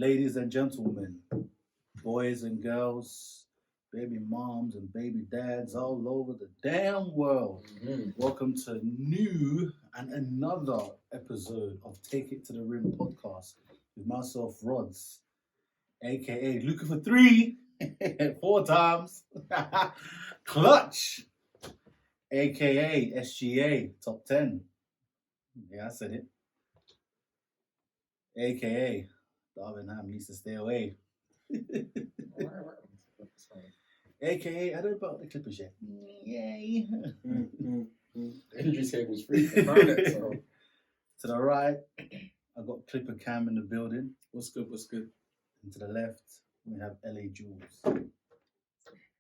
Ladies and gentlemen, boys and girls, baby moms and baby dads all over the damn world. Welcome to new and another episode of Take It to the Rim podcast with myself, Rods, aka looking for three, 4 times, Clutch, aka SGA, top 10. Yeah, I said it. AKA Darwin Ham needs to stay away. AKA I don't know about the Clippers yet. Yay. Injury table's free. To the right, I've got Clipper Cam in the building. What's good? And to the left, we have LA Jules. LA,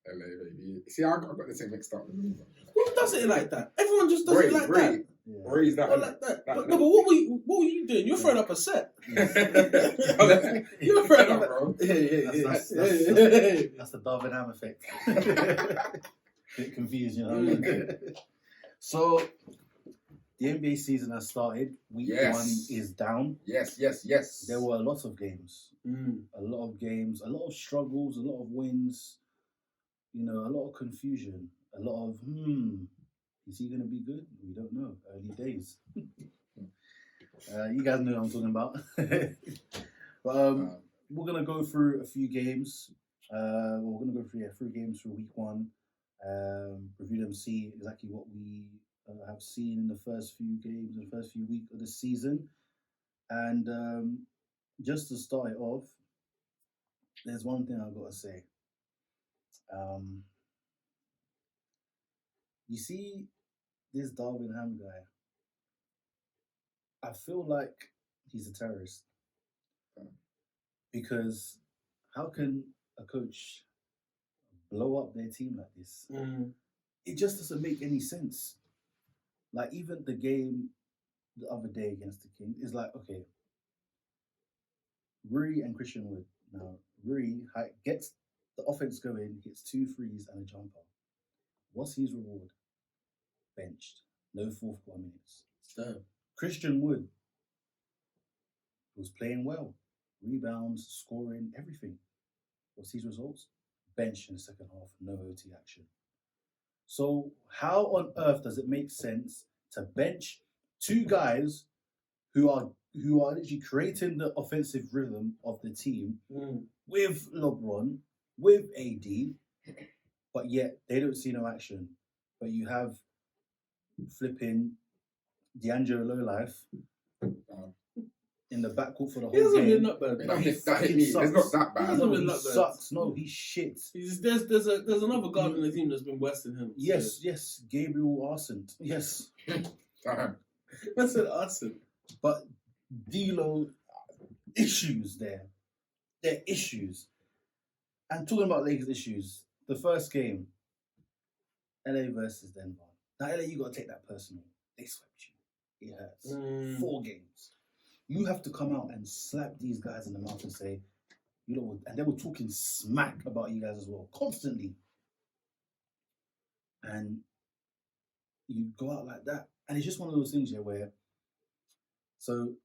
baby. See, I got the same mixed up. Who does it like that? Everyone just does it like that. Yeah. Ray's that. Well, like that. But what were you doing? You're throwing up a set. You're throwing up, bro. That's the Darwin Ham effect. Bit confused, you know what I mean? So, the NBA season has started. Week 1 is down. Yes. There were a lot of games. A lot of struggles, a lot of wins. You know, a lot of confusion. A lot of, is he going to be good? We don't know. Early days. You guys know what I'm talking about. But we're going to go through a few games. We're going to go through 3 games for week 1. Review them, see exactly what we have seen in the first few games, the first few weeks of the season. And just to start it off, there's one thing I've got to say. You see this Darwin Ham guy, I feel like he's a terrorist. Because how can a coach blow up their team like this? It just doesn't make any sense. Like, even the game the other day against the Kings is like, okay, Rui and Christian Wood. Now, Rui gets the offense going, gets 2 threes and a jumper. What's his reward? Benched. No fourth quarter minutes. Damn. Christian Wood was playing well. Rebounds, scoring, everything. What's his results? Benched in the second half, no OT action. So how on earth does it make sense to bench 2 guys who are literally creating the offensive rhythm of the team with LeBron, with AD, but yet they don't see no action. But you have flipping D'Angelo Lowlife in the backcourt for the whole game. He doesn't mean not bad. It's not that bad. He doesn't mean He not bad. sucks. No, he's shit. There's another guard on the team that's been worse than him. Yes, Gabriel Arson. Yes. I said Arson. But D'Lo, issues there. There are issues. And talking about Lakers issues, the first game, LA versus Denver. Now, LA, you got to take that personal. They swept you. It hurts. 4 games. You have to come out and slap these guys in the mouth and say, you know, and they were talking smack about you guys as well, constantly. And you go out like that. And it's just one of those things here where, so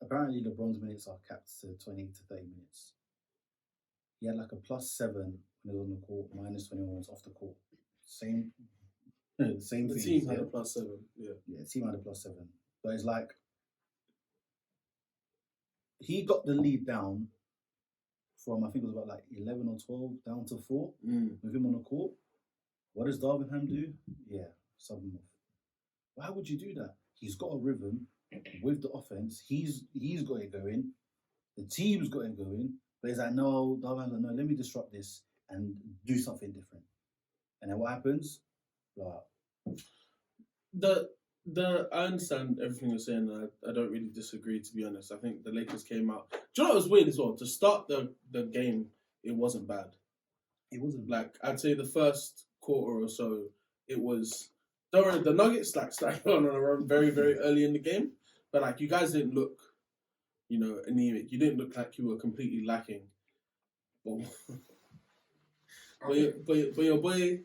apparently LeBron's minutes are capped to 20 to 30 minutes. He had like a +7 when he was on the court, -21 was off the court. Same The thing. team had a +7. Yeah, the team had a +7. But it's like, he got the lead down from, I think it was about like 11 or 12 down to 4 with him on the court. What does Darvin Ham do? Yeah, sub him off. Why would you do that? He's got a rhythm with the offense. He's got it going. The team's got it going. But he's like, no, Darvin Ham's like, no, let me disrupt this and do something different. And then what happens? Blow out. I understand everything you're saying. I don't really disagree, to be honest. I think the Lakers came out. Do you know what was weird as well? To start the game, it wasn't bad. It wasn't like, I'd say the first quarter or so, it was. Don't worry, the Nuggets started on a run very, very early in the game, but like, you guys didn't look, anemic. You didn't look like you were completely lacking. But your boy,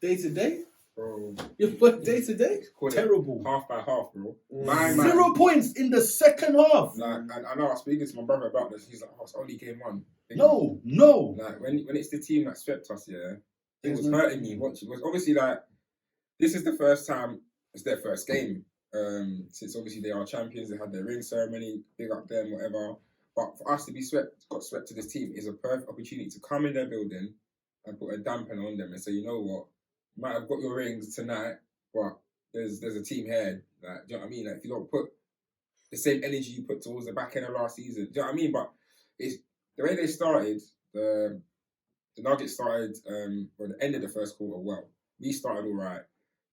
day to day, bro. But day to day, Call it Terrible. half by half, bro. Mm. My man. 0 points in the second half. Like, I know I was speaking to my brother about this. He's like, oh, it's only game one. No. Like, when it's the team that swept us, yeah, it was no- hurting me watching. Because obviously, like, this is the first time, it's their first game. Since obviously they are champions, they had their ring ceremony, big up them, whatever. But for us to be got swept to this team is a perfect opportunity to come in their building and put a dampener on them and say, you know what, you might have got your rings tonight, but there's a team here. Like, do you know what I mean? Like, if you don't put the same energy you put towards the back end of last season, do you know what I mean? But it's the way they started. The Nuggets started, or the end of the first quarter. Well, we started all right.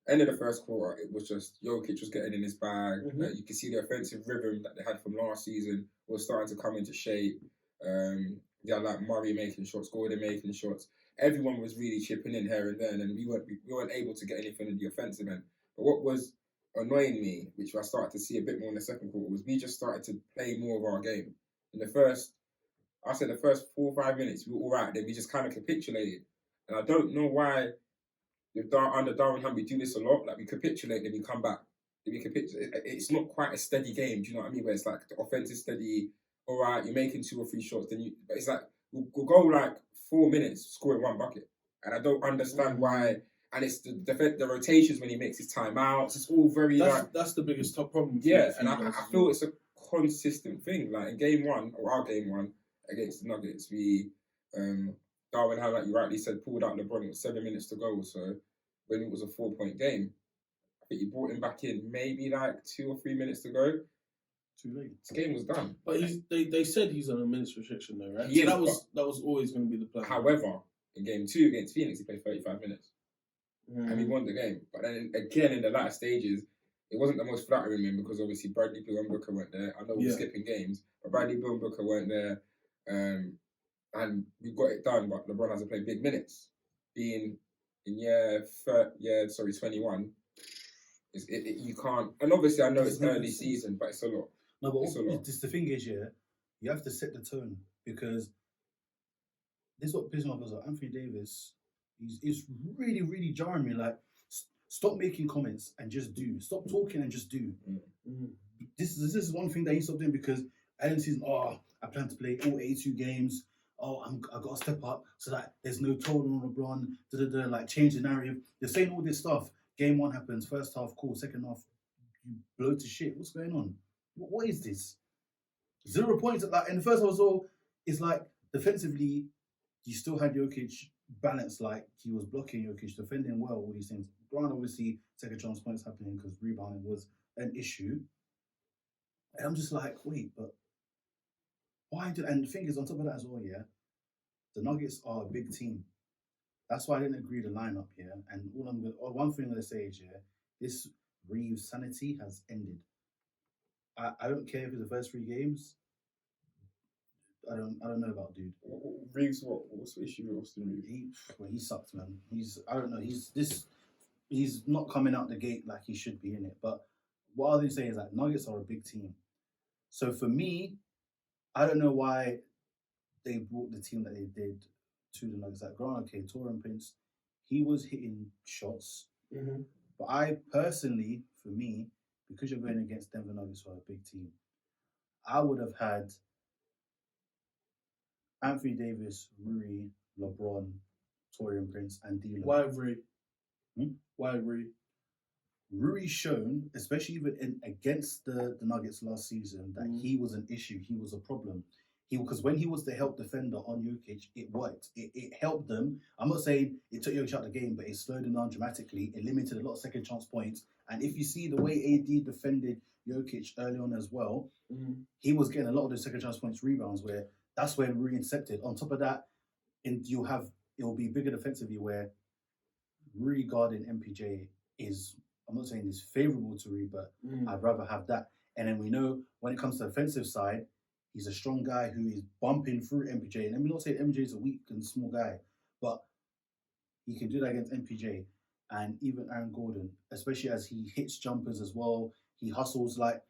End of the first quarter, it was just Jokic was getting in his bag. You could see the offensive rhythm that they had from last season was starting to come into shape. They had like Murray making shots, Gordon making shots. Everyone was really chipping in here and there, and we weren't able to get anything in the offensive end. But what was annoying me, which I started to see a bit more in the second quarter, was we just started to play more of our game. In the first 4 or 5 minutes, we were all right. Then we just kind of capitulated, and I don't know why. Under Darwin Ham, we do this a lot. Like, we capitulate, then we come back. Then we capitulate. It's not quite a steady game. Do you know what I mean? Where it's like the offense is steady. All right, you're making 2 or 3 shots. But it's like we'll go like 4 minutes scoring 1 bucket, and I don't understand why. And it's the rotations when he makes his timeouts. It's all very that's the biggest top problem. Yeah, and I feel it's a consistent thing. Like in game 1 or our game 1 against the Nuggets, we Darwin Ham, like you rightly said, pulled out LeBron. It was 7 minutes to go. So when it was a 4-point game, I think you brought him back in maybe like 2 or 3 minutes to go. Too late. This game was done. But they said he's on a minutes restriction though, right? Yeah, so that was always going to be the plan. However, in game 2 against Phoenix, he played 35 minutes. And we won the game. But then again, in the latter stages, it wasn't the most flattering win because obviously Bradley Beal and Booker weren't there. I know we're skipping games, but Bradley Beal and Booker weren't there. And we got it done, but LeBron hasn't played big minutes. Being in year 21, you can't. And obviously, I know it's early season, but it's a lot. No, but the thing is, you have to set the tone because this is what pisses me off. Like Anthony Davis, he's really, really jarring me. Like, stop making comments and just do. Stop talking and just do. This is one thing that he stopped doing because Allen season. I plan to play all 82 games. I got to step up so that there's no toll on LeBron. Like, change the narrative. They're saying all this stuff. Game 1 happens. First half, cool. Second half, you blow to shit. What's going on? What is this? 0 points. Like, in the first half as well, it's like defensively, you still had Jokic balanced. Like, he was blocking Jokic, defending well. All these things. Grant, obviously, second chance points happening because rebounding was an issue. And I'm just like, wait, but why? And the thing is, on top of that as well, the Nuggets are a big team. That's why I didn't agree the lineup, And one thing I'm gonna say is, this Reeves sanity has ended. I don't care if it's the first 3 games. I don't know about dude. Reeves, what's the issue with Austin Reeves? He sucks, man. I don't know. He's not coming out the gate like he should be in it. But what I was saying is that Nuggets are a big team. So for me, I don't know why they brought the team that they did to the Nuggets. Like, Taurean Prince, he was hitting shots. But I personally, for me, because you're going against Denver Nuggets, who are a big team, I would have had Anthony Davis, Rui, LeBron, Taurean Prince, and D'Lo. Why Rui? Why Rui? Rui shown, especially even against the Nuggets last season, that he was an issue. He was a problem. Because when he was the help defender on Jokic, it worked. It helped them. I'm not saying it took Jokic out of the game, but it slowed him down dramatically. It limited a lot of second chance points. And if you see the way AD defended Jokic early on as well, he was getting a lot of those second chance points rebounds where that's where Rui intercepted. On top of that, it will be bigger defensively where Rui guarding MPJ is, I'm not saying it's favourable to Rui, but I'd rather have that. And then we know when it comes to the offensive side, he's a strong guy who is bumping through MPJ. And I'm not saying MPJ is a weak and small guy, but he can do that against MPJ and even Aaron Gordon, especially as he hits jumpers as well. He hustles like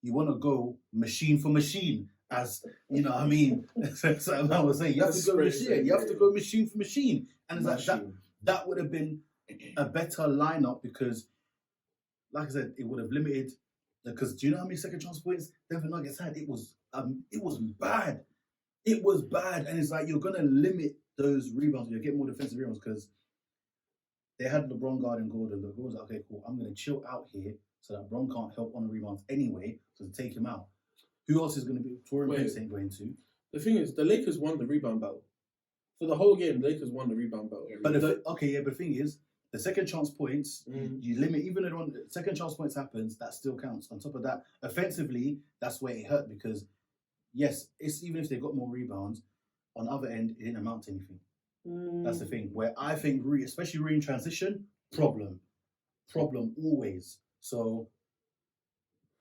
you want to go machine for machine, as you know what I mean. So I was saying, you have to go machine. You have to go machine for machine. And it's like that would have been a better lineup because, like I said, it would have limited. Because do you know how many second chance points Denver Nuggets had? It was bad. It was bad, and it's like you're gonna limit those rebounds. You get more defensive rebounds because they had LeBron guarding Gordon. LeBron was like, okay, cool. I'm gonna chill out here so that Bron can't help on the rebounds anyway. So to take him out, who else is gonna be? Torian Prince ain't going to. The thing is, the Lakers won the rebound battle. For the whole game, the Lakers won the rebound battle. But but the thing is, the second chance points, you limit, even when second chance points happens, that still counts. On top of that, offensively, that's where it hurt because, yes, it's even if they got more rebounds, on the other end, it didn't amount to anything. That's the thing. Where I think, especially Rui in transition, problem always. So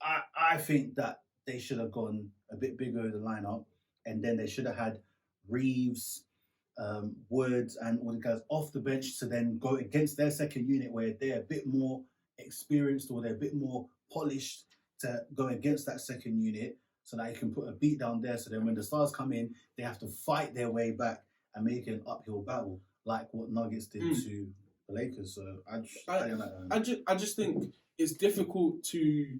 I think that they should have gone a bit bigger in the lineup, and then they should have had Reeves, Woods, and all the guys off the bench to then go against their second unit where they're a bit more experienced or they're a bit more polished to go against that second unit so that you can put a beat down there. So then when the stars come in, they have to fight their way back and make an uphill battle like what Nuggets did to the Lakers. So I just think it's difficult to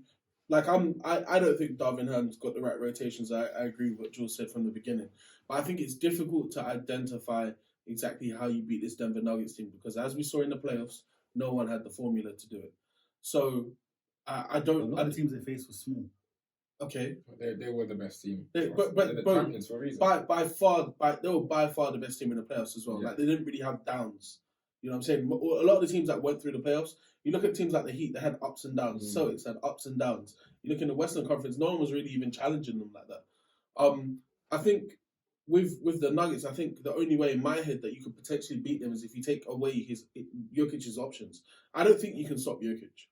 like I don't think Darvin Ham's got the right rotations. I agree with what Jules said from the beginning. But I think it's difficult to identify exactly how you beat this Denver Nuggets team because as we saw in the playoffs, no one had the formula to do it. So I don't. A lot of the teams they faced were small. Okay, they were the best team. But the champions for a reason. By far they were by far the best team in the playoffs as well. Yeah. Like they didn't really have downs. You know what I'm saying? A lot of the teams that went through the playoffs, you look at teams like the Heat, they had ups and downs. Celtics had ups and downs. You look in the Western Conference, no one was really even challenging them like that. I think with the Nuggets, I think the only way in my head that you could potentially beat them is if you take away Jokic's options. I don't think you can stop Jokic.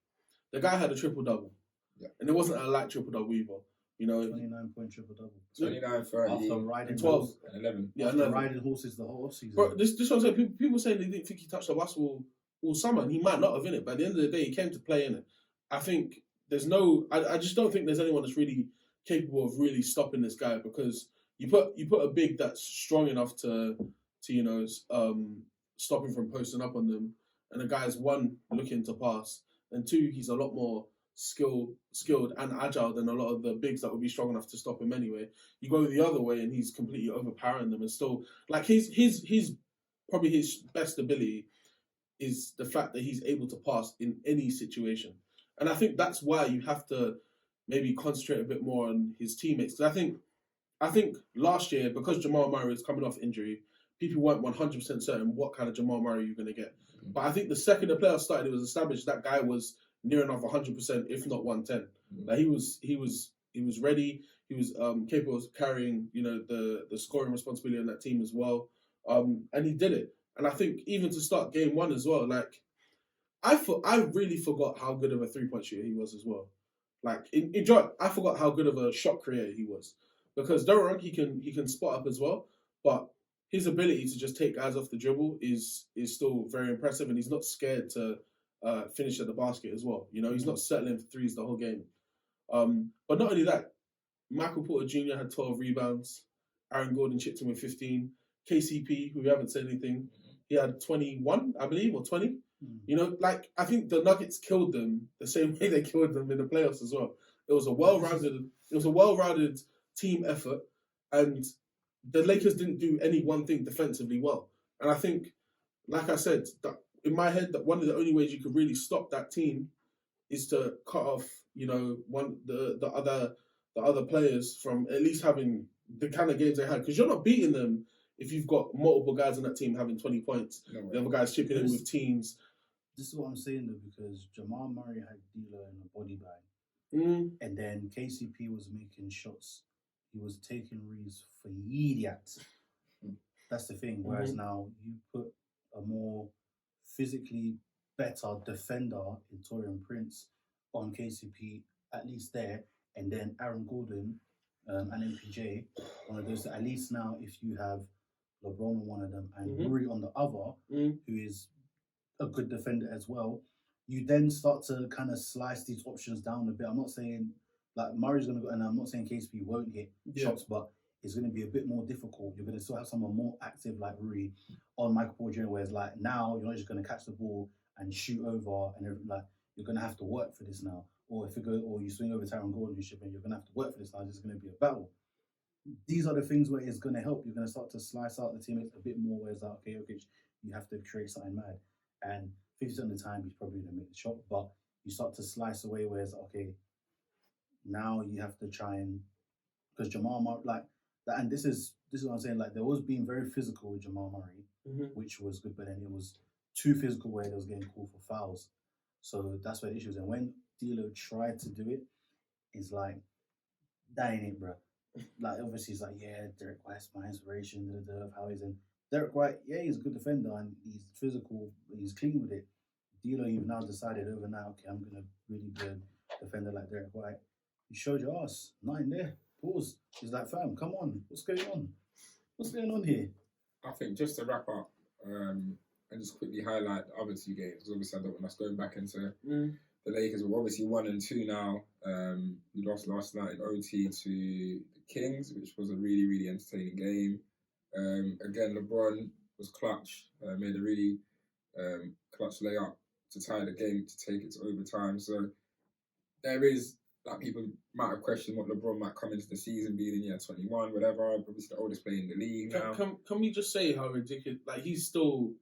The guy had a triple-double. Yeah. And it wasn't a light triple-double either. You know, 29-point triple-double. 29, 30, after riding 12, and 11. Yeah, after riding horses the whole offseason. Bro, this what I'm saying. People saying they didn't think he touched the basketball all summer, and he might not have in it. But at the end of the day, he came to play in it. I think there's no. I just don't think there's anyone that's really capable of really stopping this guy because you put a big that's strong enough to stop him from posting up on them, and the guy's one looking to pass, and two he's a lot more skilled and agile than a lot of the bigs that would be strong enough to stop him anyway. You go the other way and he's completely overpowering them and still like his probably his best ability is the fact that he's able to pass in any situation. And I think that's why you have to maybe concentrate a bit more on his teammates. Because I think last year, because Jamal Murray was coming off injury, people weren't 100% certain what kind of Jamal Murray you're going to get. But I think the second the playoffs started, it was established that guy was near enough 100%, if not 110. Like he was ready. He was capable of carrying, the scoring responsibility on that team as well. And he did it. And I think even to start game one as well, like I really forgot how good of a 3-point shooter he was as well. Like I forgot how good of a shot creator he was because don't wrong, he can spot up as well, but his ability to just take guys off the dribble is still very impressive, and he's not scared to finish at the basket as well. He's not settling for threes the whole game. But not only that, Michael Porter Jr. had 12 rebounds. Aaron Gordon chipped him with 15. KCP, who we haven't said anything, he had 21, I believe, or 20. I think the Nuggets killed them the same way they killed them in the playoffs as well. It was a well-rounded team effort, and the Lakers didn't do any one thing defensively well. And I think, like I said, that in my head, that one of the only ways you could really stop that team is to cut off, the other players from at least having the kind of games they had. Because you're not beating them if you've got multiple guys on that team having 20 points. No, the other guys chipping in with teams. This is what I'm saying though, because Jamal Murray had D'Lo in a body bag, and then KCP was making shots. He was taking reads for idiots. That's the thing. Whereas now you put a more physically better defender in Torian Prince on KCP, at least there, and then Aaron Gordon and MPJ, one of those. At least now, if you have LeBron on one of them and Rui on the other, who is a good defender as well, you then start to kind of slice these options down a bit. I'm not saying like Murray's going to go, and I'm not saying KCP won't hit shots, but it's going to be a bit more difficult. You're going to still have someone more active like Rui on Michael Porter Jr., whereas like now you're not just going to catch the ball and shoot over and everything. Like you're gonna have to work for this now. Or if you go, or you swing over Tyron Gordon, who's shipping, you're gonna have to work for this now. This is gonna be a battle. These are the things where it's gonna help. You're gonna start to slice out the teammates a bit more. Where it's like, okay, you have to create something mad. And 50% of the time, he's probably gonna make the shot, but you start to slice away. Where it's okay, now you have to try and because Jamal Murray, like that, and this is what I'm saying. Like there was being very physical with Jamal Murray, which was good, but then it was too physical where they was getting called for fouls. So that's where the issue is. And when D'Lo tried to do it, it's like that ain't it, bro. Like obviously it's like yeah, Derek White's my inspiration. Of how he's in. Derek White, yeah, he's a good defender and he's physical, he's clean with it. D'Lo, you've now decided overnight, okay, I'm gonna really be a defender like Derek White. You showed your ass, nothing there. Pause. He's like, fam, come on, what's going on? What's going on here? I think just to wrap up and just quickly highlight the other two games, because obviously I don't want us going back into the Lakers. We're obviously 1-2 now. We lost last night in OT to the Kings, which was a really, really entertaining game. Again, LeBron was clutch, made a really clutch layup to tie the game to take it to overtime. So there is, like, people might have questioned what LeBron might come into the season being in year 21, whatever. Obviously the oldest player in the league now. Can we just say how ridiculous? Like he's still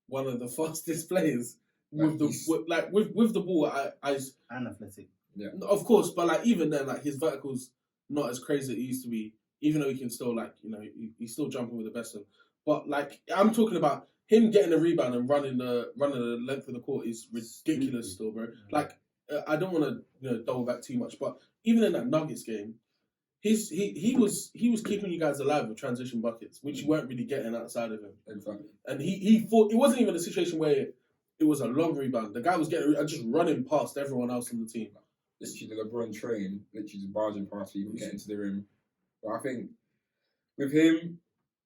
one of the fastest players with the ball. And athletic. Yeah, of course, but like even then, like his vertical's not as crazy as it used to be. Even though he can still he's still jumping with the best of them. But like I'm talking about him getting a rebound and running the length of the court is ridiculous still, bro. Like I don't want to double back too much, but even in that Nuggets game, he was keeping you guys alive with transition buckets, which you weren't really getting outside of him. exactly. And he thought it wasn't even a situation where it was a long rebound. The guy was just running past everyone else on the team. Literally the LeBron train, literally just barging past people, getting to the rim. But I think with him,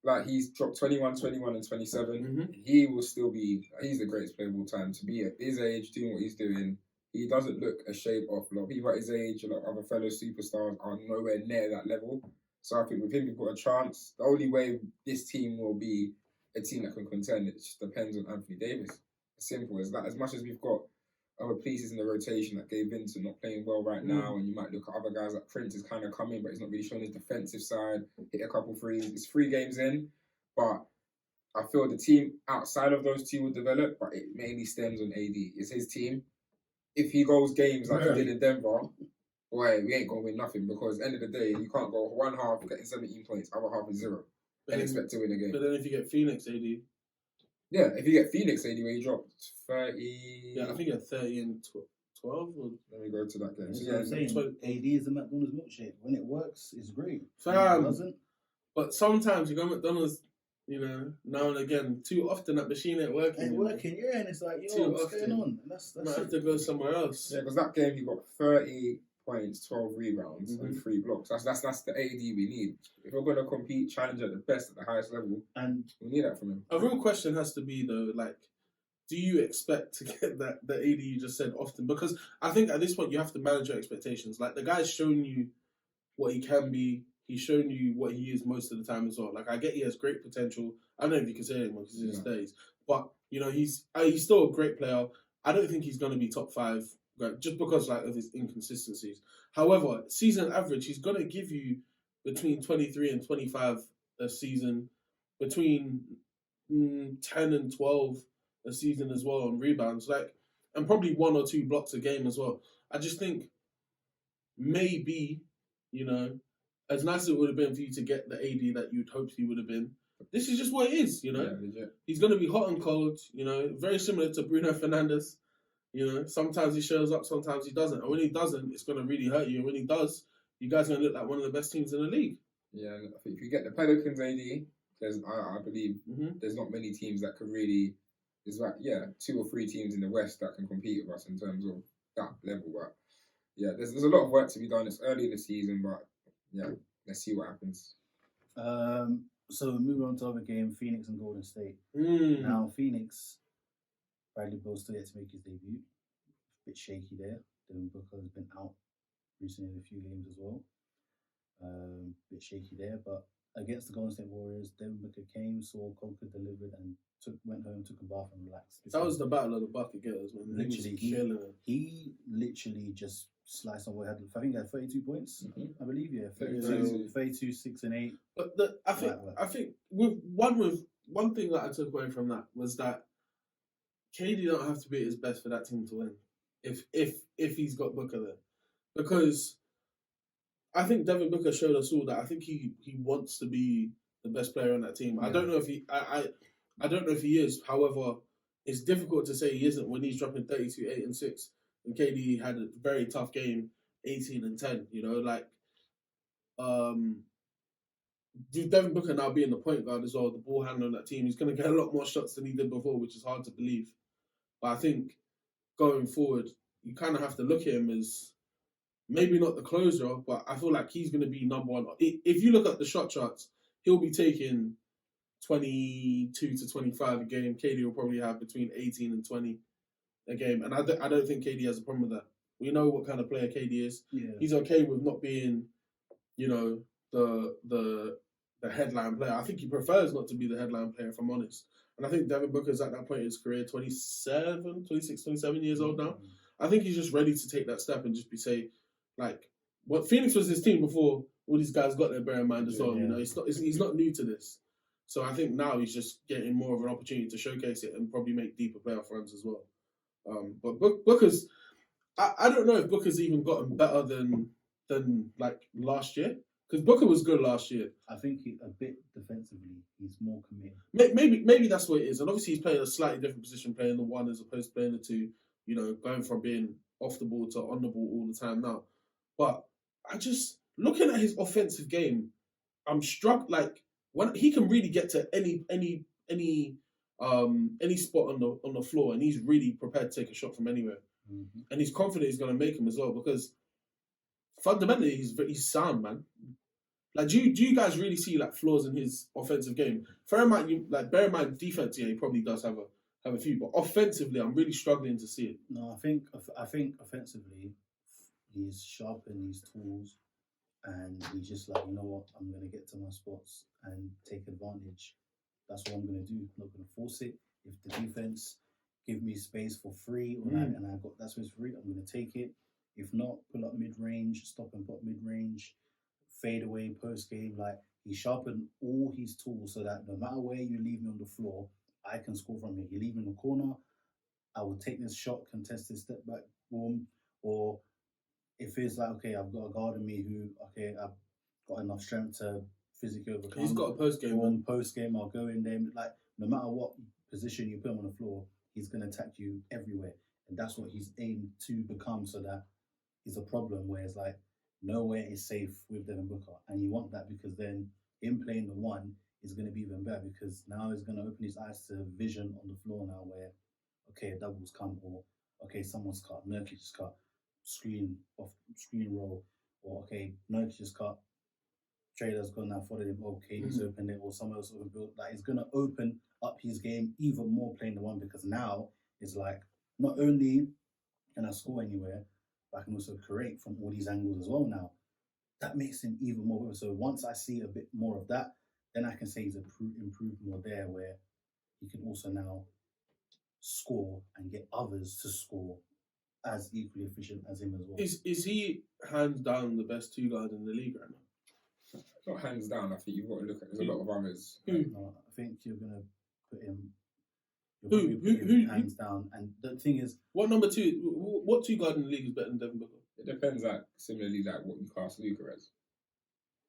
like he's dropped 21, 21, and 27. He will still be. He's the greatest player of all time. To be at his age, doing what he's doing, he doesn't look a shade off. A lot of people at his age, a lot of other fellow superstars are nowhere near that level. So I think with him, we've got a chance. The only way this team will be a team that can contend, it just depends on Anthony Davis. As simple as that. As much as we've got other pieces in the rotation like Gabe Vincent not playing well right now, and you might look at other guys like Prince is kind of coming, but he's not really showing his defensive side. Hit a couple threes. It's 3 games in, but I feel the team outside of those two will develop, but it mainly stems on AD. It's his team. If he goes games like he did in Denver, boy, we ain't gonna win nothing because at the end of the day, you can't go one half getting 17 points, other half is 0, and expect to win a game. But then if you get Phoenix AD. Yeah, if you get Phoenix AD where he dropped 30... Yeah, I think he had 30 and 12. Or... Let me go to that game. So I'm saying, AD is the McDonald's milkshake. When it works, it's great. When it doesn't. But sometimes you go to McDonald's, now and again, too often that machine ain't working. Ain't working, yeah, and it's like, what's going on? And that's might have to go somewhere else. Yeah, because that game he got 30 points, 12 rebounds, and 3 blocks. That's the AD we need. If we're going to compete, challenge at the best at the highest level, and we need that from him. A real question has to be though, like, do you expect to get the AD you just said often? Because I think at this point you have to manage your expectations. Like the guy's shown you what he can be. He's shown you what he is most of the time as well. Like I get he has great potential. I don't know if you can say it anymore because he's in his days, but he's still a great player. I don't think he's going to be top 5 just because like of his inconsistencies. However, season average, he's going to give you between 23 and 25 a season, between 10 and 12 a season as well on rebounds, and probably 1 or 2 blocks a game as well. I just think maybe, as nice as it would have been for you to get the AD that you'd hoped he would have been, this is just what it is, Yeah, He's going to be hot and cold, very similar to Bruno Fernandes. Sometimes he shows up, sometimes he doesn't. And when he doesn't, it's going to really hurt you. And when he does, you guys are going to look like one of the best teams in the league. Yeah, I think if you get the Pelicans AD, I believe there's not many teams that could really... There's 2 or 3 teams in the West that can compete with us in terms of that level. But yeah, there's a lot of work to be done. It's early in the season, but yeah, let's see what happens. So moving on to the other game, Phoenix and Golden State. Now Phoenix, Bradley Beal still yet to make his debut. A bit shaky there. Devin Booker has been out recently in a few games as well. Bit shaky there, but against the Golden State Warriors, Devin Booker came, saw, conquered, delivered, and went home, took a bath, and relaxed. That was the battle of the bucket getters, man. Literally, he literally just sliced on what had. I think he had 32 points. I believe, yeah, 32, 6 and 8. But I think one thing that I took away from that was that KD don't have to be at his best for that team to win. If he's got Booker there, because I think Devin Booker showed us all that I think he wants to be the best player on that team. Yeah. I don't know if I don't know if he is. However, it's difficult to say he isn't when he's dropping 32, 8 and 6. And KD had a very tough game, 18 and 10. You know, like Devin Booker now being the point guard as well, the ball handler on that team, he's going to get a lot more shots than he did before, which is hard to believe. But I think going forward, you kind of have to look at him as maybe not the closer, but I feel like he's going to be number one. If you look at the shot charts, he'll be taking 22 to 25 a game. KD will probably have between 18 and 20 a game. And I don't think KD has a problem with that. We know what kind of player KD is. Yeah. He's okay with not being, you know, the headline player. I think he prefers not to be the headline player, if I'm honest. And I think Devin Booker's at that point in his career, 27 years old now. I think he's just ready to take that step and just what Phoenix was his team before all these guys got there, bear in mind as well. Yeah. You know, he's not new to this. So I think now he's just getting more of an opportunity to showcase it and probably make deeper playoff runs as well. But Booker's, I don't know if Booker's even gotten better than like last year, because Booker was good last year. I think a bit defensively, he's more committed. Maybe that's what it is, and obviously he's playing a slightly different position, playing the one as opposed to playing the two. You know, going from being off the ball to on the ball all the time now. But I just looking at his offensive game, I'm struck like when he can really get to any spot on the floor, and he's really prepared to take a shot from anywhere, and he's confident he's going to make him as well, because fundamentally he's sound, man. Like, do you guys really see like flaws in his offensive game? Bear in mind defense. Yeah, he probably does have a few, but offensively, I'm really struggling to see it. No, I think offensively, he's sharp in his tools, and he's just like, you know what, I'm gonna get to my spots and take advantage. That's what I'm gonna do. I'm not gonna force it. If the defense give me space for free, and I got that space for free, I'm gonna take it. If not, pull up mid range, stop and pop mid range, fade away post game. Like, he sharpened all his tools so that no matter where you leave me on the floor, I can score from here. You leave me in the corner, I will take this shot, contested step back, boom. Or if it's like, okay, I've got a guard in me who, okay, I've got enough strength to physically overcome. He's got a post game. Post game, I'll go in there. Like, no matter what position you put him on the floor, he's going to attack you everywhere. And that's what he's aimed to become, so that is a problem where it's like nowhere is safe with Devin Booker. And you want that, because then him playing the one is going to be even better, because now he's going to open his eyes to vision on the floor now where, okay, a double's come, or okay, someone's cut, Nurkic just cut, screen roll, or okay, Nurkic just cut, Trader's gone now, followed him, okay, he's opened it, or someone else built. Like, it's going to open up his game even more playing the one, because now it's like, not only can I score anywhere, but I can also create from all these angles as well now. That makes him even more. So once I see a bit more of that, then I can say he's improved more there, where he can also now score and get others to score as equally efficient as him as well. Is he hands down the best two guard in the league right now? Not hands down. I think you've got to look at. There's a lot of others. No, I think you're gonna put him. Who hands down? And the thing is, what two guard in the league is better than Devin Booker? It depends, like similarly, like what you class Luka as.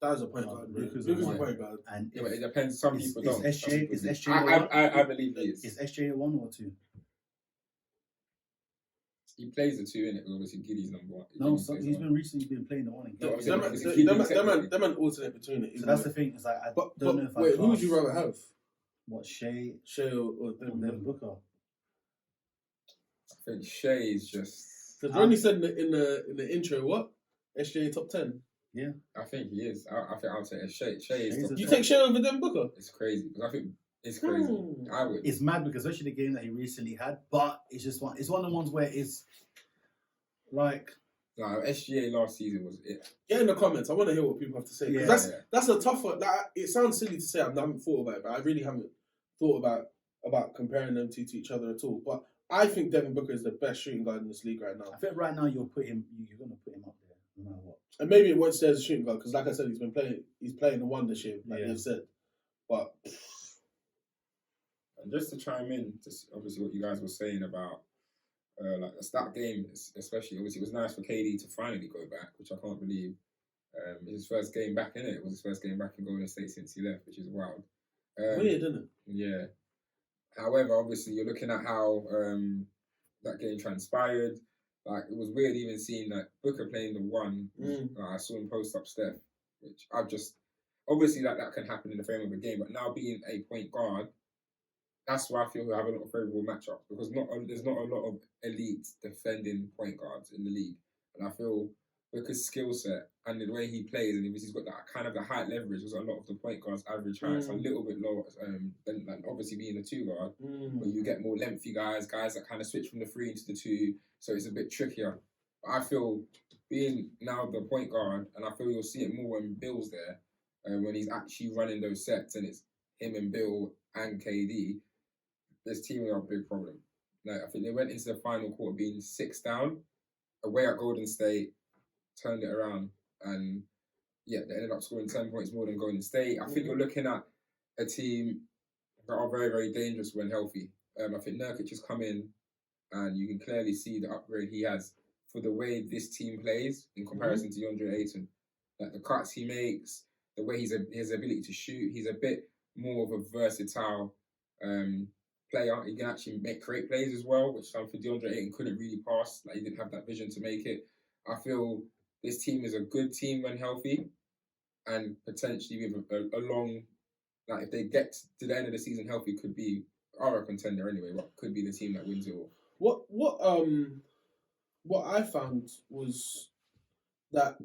That is a point guard. Luka's a point guard. And yeah, but it depends. Some people don't. Is SJ I believe he is. Is SJ a 1 or 2? He plays the 2 in it. Obviously, Giddy's number 1. No, he's been recently playing the 1 again. Them man alternate between it. So that's the thing. It's like, I don't know if wait, who would you rather have? What, Shea or Devin Booker? I think Shea is just. Because Ronnie said in the intro, what? SJ top 10. Yeah, I think he is. I think I would say Shea. Shea is. You take Shea over Devin Booker? It's crazy, because I think it's crazy. I would. It's mad, because especially the game that he recently had, but it's just one. It's one of the ones where it's like, No, SGA last season was it. Get in the comments. I want to hear what people have to say. 'Cause that's a tough one. It sounds silly to say. I haven't thought about it, but I really haven't thought about comparing them to each other at all. But I think Devin Booker is the best shooting guard in this league right now. I think right now you're going to put him up there no matter what. And maybe it won't stay as a shooting guard because, like I said, he's playing the one this year, like they've said. But and just to chime in, obviously what you guys were saying about like that game, especially obviously it was nice for KD to finally go back, which I can't believe. His first game back in it. It was his first game back in Golden State since he left, which is wild. Weird, isn't it? Yeah. However, obviously you're looking at how that game transpired. Like it was weird even seeing that Booker playing the one. I saw him post up Steph, which I've just obviously that can happen in the frame of a game, but now being a point guard, that's why I feel we have a lot of favourable matchups because there's not a lot of elite defending point guards in the league, and I feel Booker's skill set and the way he plays, and he's got that kind of the height leverage, because a lot of the point guards' average height's a little bit lower than like obviously being a two guard, but you get more lengthy guys that kind of switch from the 3 into the 2, so it's a bit trickier. But I feel being now the point guard, and I feel you'll see it more when Bill's there, when he's actually running those sets, and it's him and Bill and KD. This team are a big problem. Like I think they went into the final quarter being 6 down, away at Golden State, turned it around, and yeah, they ended up scoring 10 points more than Golden State. I think you're looking at a team that are very, very dangerous when healthy. I think Nurkic has come in, and you can clearly see the upgrade he has for the way this team plays in comparison to DeAndre Ayton. Like the cuts he makes, the way his ability to shoot, he's a bit more of a versatile player. He can actually create plays as well, which something DeAndre Ayton couldn't really pass. Like he didn't have that vision to make it. I feel this team is a good team when healthy, and potentially with a long, like if they get to the end of the season healthy, are a contender anyway, but could be the team that wins it all. What I found was that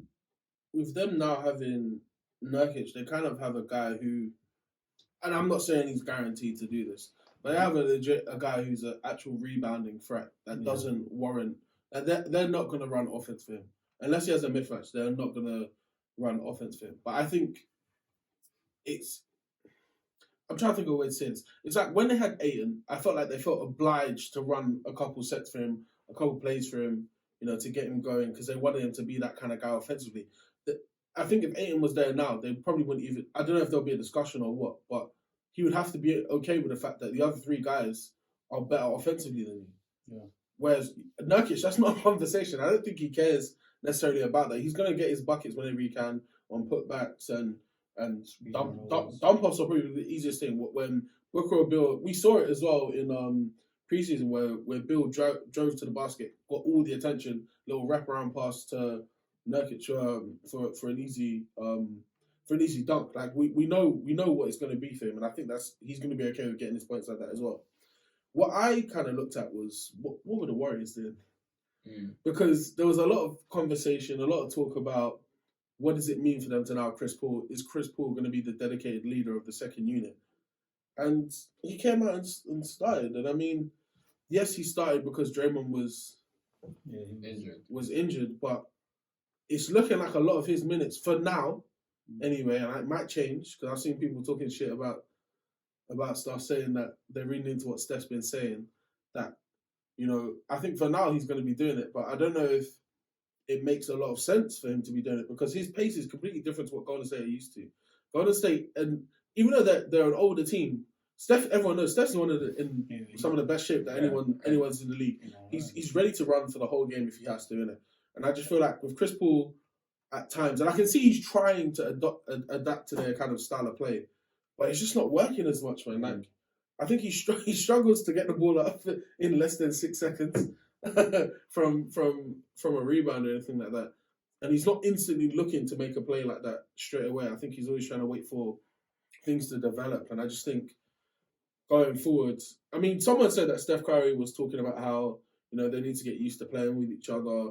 with them now having Nurkic, they kind of have a guy who, and I'm not saying he's guaranteed to do this, but they have a guy who's an actual rebounding threat that doesn't warrant. They're not going to run offense for him. Unless he has a mismatch, they're not going to run offense for him. But I think I'm trying to think of a way to say this. It's like when they had Ayton, I felt like they felt obliged to run a couple sets for him, a couple plays for him, to get him going, because they wanted him to be that kind of guy offensively. I think if Ayton was there now, they probably wouldn't even, I don't know if there'll be a discussion or what, but he would have to be okay with the fact that the other 3 guys are better offensively than him. Yeah. Whereas Nurkic, that's not a conversation. I don't think he cares necessarily about that. He's going to get his buckets whenever he can on putbacks and dump-offs are probably the easiest thing. When Booker or Bill, we saw it as well in preseason where Bill drove to the basket, got all the attention, little wraparound pass to Nurkic for an easy dunk. Like we know what it's going to be for him, and I think he's going to be okay with getting his points like that as well. What I kind of looked at was what were the Warriors doing? Because there was a lot of conversation, a lot of talk about what does it mean for them to now Chris Paul? Is Chris Paul going to be the dedicated leader of the second unit? And he came out and started. And I mean, yes, he started because Draymond was injured, but it's looking like a lot of his minutes for now, anyway, and it might change because I've seen people talking shit about stuff, saying that they're reading into what Steph's been saying, that, I think for now he's going to be doing it, but I don't know if it makes a lot of sense for him to be doing it because his pace is completely different to what Golden State are used to. Golden State, and even though they're an older team, everyone knows Steph's one of some of the best shape that anyone's in the league. He's ready to run for the whole game if he has to, innit? And I just feel like with Chris Paul at times, and I can see he's trying to adapt to their kind of style of play, but it's just not working as much, man. Like, I think he struggles to get the ball up in less than 6 seconds from a rebound or anything like that. And he's not instantly looking to make a play like that straight away. I think he's always trying to wait for things to develop. And I just think going forward, I mean, someone said that Steph Curry was talking about how, they need to get used to playing with each other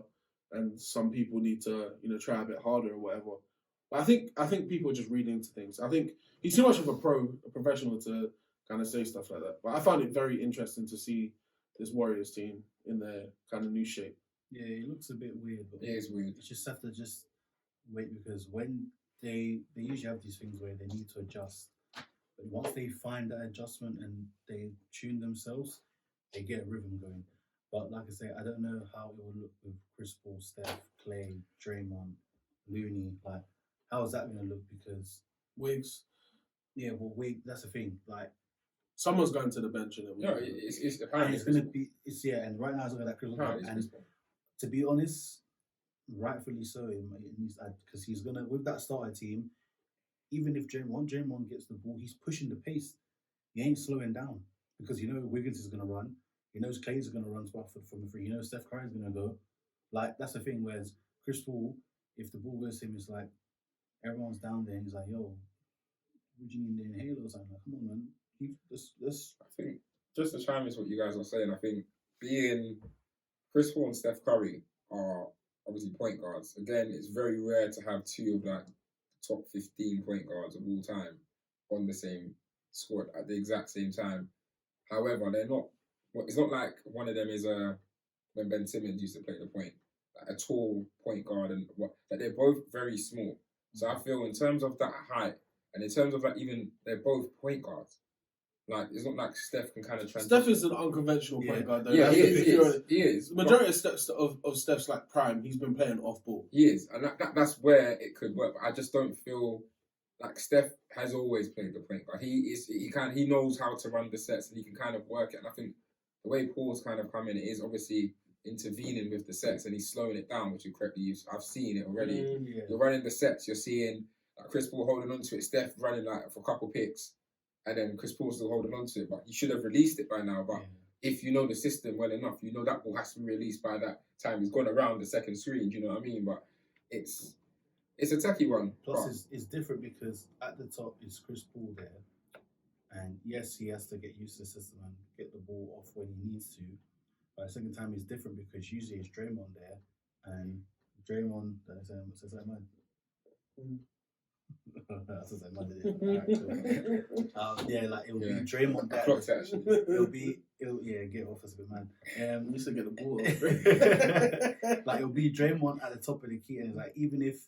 and some people need to, try a bit harder or whatever. But I think people are just reading into things. I think he's too much of a professional to kind of say stuff like that. But I found it very interesting to see this Warriors team in their kind of new shape. Yeah, it looks a bit weird, but It is weird. you just have to just wait because when they usually have these things where they need to adjust, but once they find that adjustment and they tune themselves, they get a rhythm going. But like I say, I don't know how it will look with Chris Paul, Steph, Clay, Draymond, Looney. Like, how is that going to look? Because Wigs. yeah, well, wait, that's the thing. Like, Someone's going to the bench in it. No, it's and apparently it's going to be, it's yeah, and right now it's looking like Chris Paul. apparently it's And Chris Paul. to be honest, rightfully so, it needs because he's gonna with that starter team. Even if Draymond gets the ball, he's pushing the pace. He ain't slowing down because you know Wiggins is gonna run. He knows Clay's gonna run from the free. You know Steph Curry's gonna go. Like that's the thing. Whereas Chris Paul, if the ball goes to him, it's like everyone's down there and he's like, "Yo, would you need an inhaler or something?" Like, come on, man. This. I think just to chime in what you guys are saying, I think being Chris Paul and Steph Curry are obviously point guards. Again, it's very rare to have two of like top 15 point guards of all time on the same squad at the exact same time. However, they're not. It's not like one of them is when Ben Simmons used to play the point, like a tall point guard, and what that they're both very small. So I feel in terms of that height, and in terms of like even they're both point guards. Like it's not like Steph can kind of transition. Steph is an unconventional point guard, though. Yeah, That's he the picture of is. it. He is. The majority of Steph's like prime, he's been playing off ball. He is, and that's where it could work. But I just don't feel like Steph has always played the point guard. He knows how to run the sets and he can kind of work it. And I think the way Paul's kind of come in, it is obviously intervening with the sets and he's slowing it down, which you correctly I've seen it already. Yeah. You're running the sets. You're seeing like Chris Paul holding onto it, Steph running like for a couple picks. And then Chris Paul's still holding on to it, but he should have released it by now. But if you know the system well enough, you know that ball has to be released by that time. He's gone around the second screen, do you know what I mean? But it's a techie one. Plus, it's different because at the top is Chris Paul there, and yes, he has to get used to the system and get the ball off when he needs to. But the second time is different because usually it's Draymond there, and Draymond says that man. Yeah, like it'll be Draymond there. Clocked actually. It'll get off as a bit man. We used to get the ball off. Like it'll be Draymond at the top of the key, and it's like even if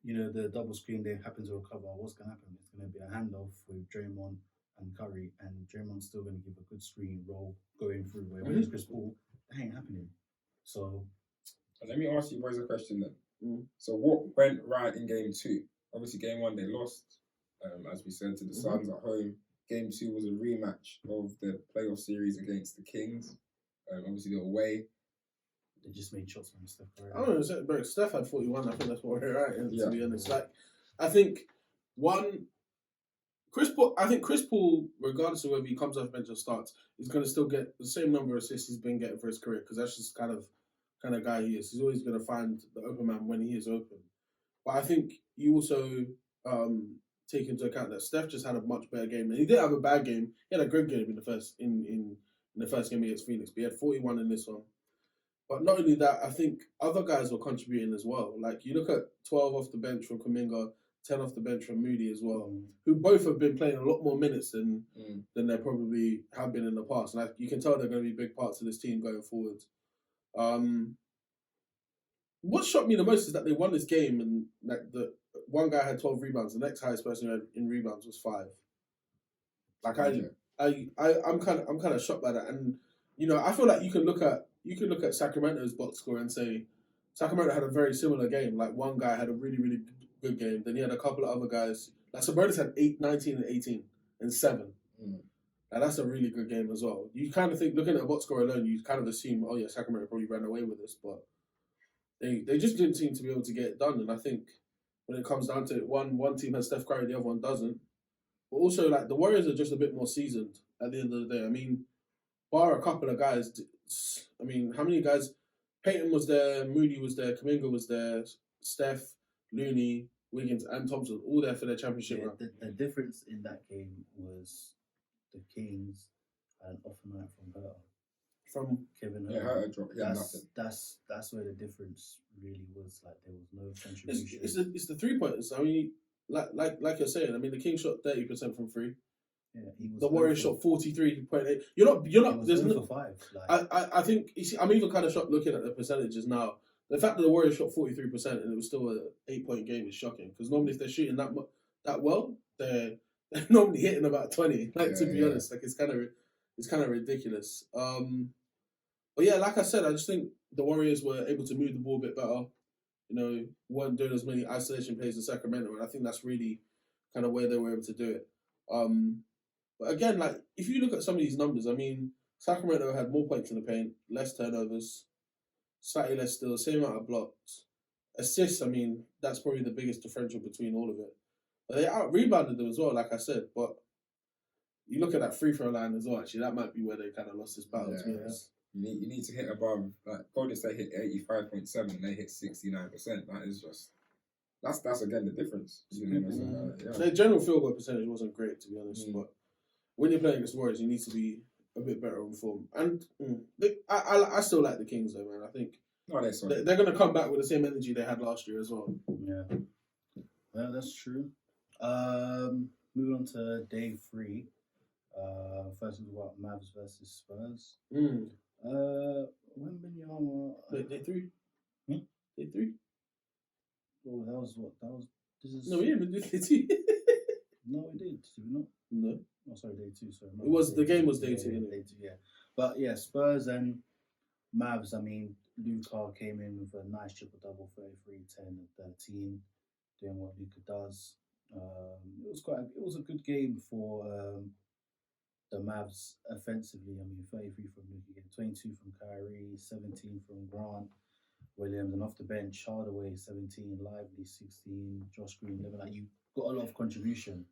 you know the double screen they happen to recover, what's gonna happen? It's gonna be a handoff with Draymond and Curry, and Draymond's still gonna give a good screen roll going through. Where when it's Chris Paul, that ain't happening. So let me ask you boys a question then. Mm. So what went right in game 2? Obviously, game 1 they lost, as we said, to the Suns at home. Game 2 was a rematch of the playoff series against the Kings. Obviously, they're away. they just made shots from Steph Curry. I don't know, bro. Steph had 41. I think that's what we're right. And Yeah. to be honest, like, I think Chris Paul, regardless of whether he comes off bench or starts, is going to still get the same number of assists he's been getting for his career because that's just kind of guy he is. He's always going to find the open man when he is open. But I think you also take into account that Steph just had a much better game. And he did have a bad game. He had a good game in the first game against Phoenix. But he had 41 in this one. But not only that, I think other guys were contributing as well. Like you look at 12 off the bench from Kuminga, 10 off the bench from Moody as well, who both have been playing a lot more minutes than they probably have been in the past. Like you can tell they're going to be big parts of this team going forward. What shocked me the most is that they won this game and like the one guy had 12 rebounds. The next highest person who had in rebounds was 5. Like I'm kind of shocked by that. And you know, I feel like you can look at Sacramento's box score and say Sacramento had a very similar game. Like one guy had a really, really good game. Then you had a couple of other guys. Like Sabonis had 19 and 18 and 7. And that's a really good game as well. You kind of think, looking at the box score alone, you kind of assume, oh yeah, Sacramento probably ran away with this, but they just didn't seem to be able to get it done. And I think when it comes down to it, one team has Steph Curry, the other one doesn't. But also, like the Warriors are just a bit more seasoned at the end of the day. I mean, bar a couple of guys. I mean, how many guys? Peyton was there, Moody was there, Kuminga was there, Steph, Looney, Wiggins, and Thompson, all there for their championship run. The difference in that game was the Kings had an off night from her. From Kevin Herter. Yeah, Herter dropped. Yeah, that's where the difference really was. Like there was no contribution. It's the 3-pointers. I mean, like you're saying. I mean, the Kings shot 30% from 3. Yeah, he was The Warriors shot 43.8. You're not. He was There's 0 no. for 5. Like, I think you see, I'm even kind of shocked looking at the percentages now. The fact that the Warriors shot 43% and it was still an 8-point game is shocking. Because normally if they're shooting that well, they're normally hitting about 20. Like to be honest, like it's kind of ridiculous. But yeah, like I said, I just think the Warriors were able to move the ball a bit better. You know, weren't doing as many isolation plays as Sacramento, and I think that's really kind of where they were able to do it. But again, like if you look at some of these numbers, I mean, Sacramento had more points in the paint, less turnovers, slightly less steals, same amount of blocks, assists. I mean, that's probably the biggest differential between all of it. But they out rebounded them as well, like I said. But you look at that free throw line as well. Actually, that might be where they kind of lost this battle. To be honest. You need to hit above, like Golden State hit 85.7 and they hit 69%. That is just that's again the difference. Their general field goal percentage wasn't great, to be honest. But when you're playing against Warriors, you need to be a bit better on form. And I still like the Kings though, man. I think they're going to come back with the same energy they had last year as well. Yeah, well, that's true. Moving on to day 3. First was what, Mavs versus Spurs. Wembanyama. Day 3. Day 3. Oh, that was what? That was. This is. No, we didn't do day 2. No, we did. Did we not? No. Oh, sorry, day 2. Sorry. It was the game was day 2. Day 2, yeah. But yeah, Spurs and Mavs. I mean, Luka came in with a nice triple double, 33, 10, and 13, doing what Luka does. It was a good game for the Mavs offensively. I mean, 33 from Luka, 22 from Kyrie, 17 from Grant Williams, and off the bench, Hardaway 17, Lively 16, Josh Green 11. Like, you got a lot of contribution.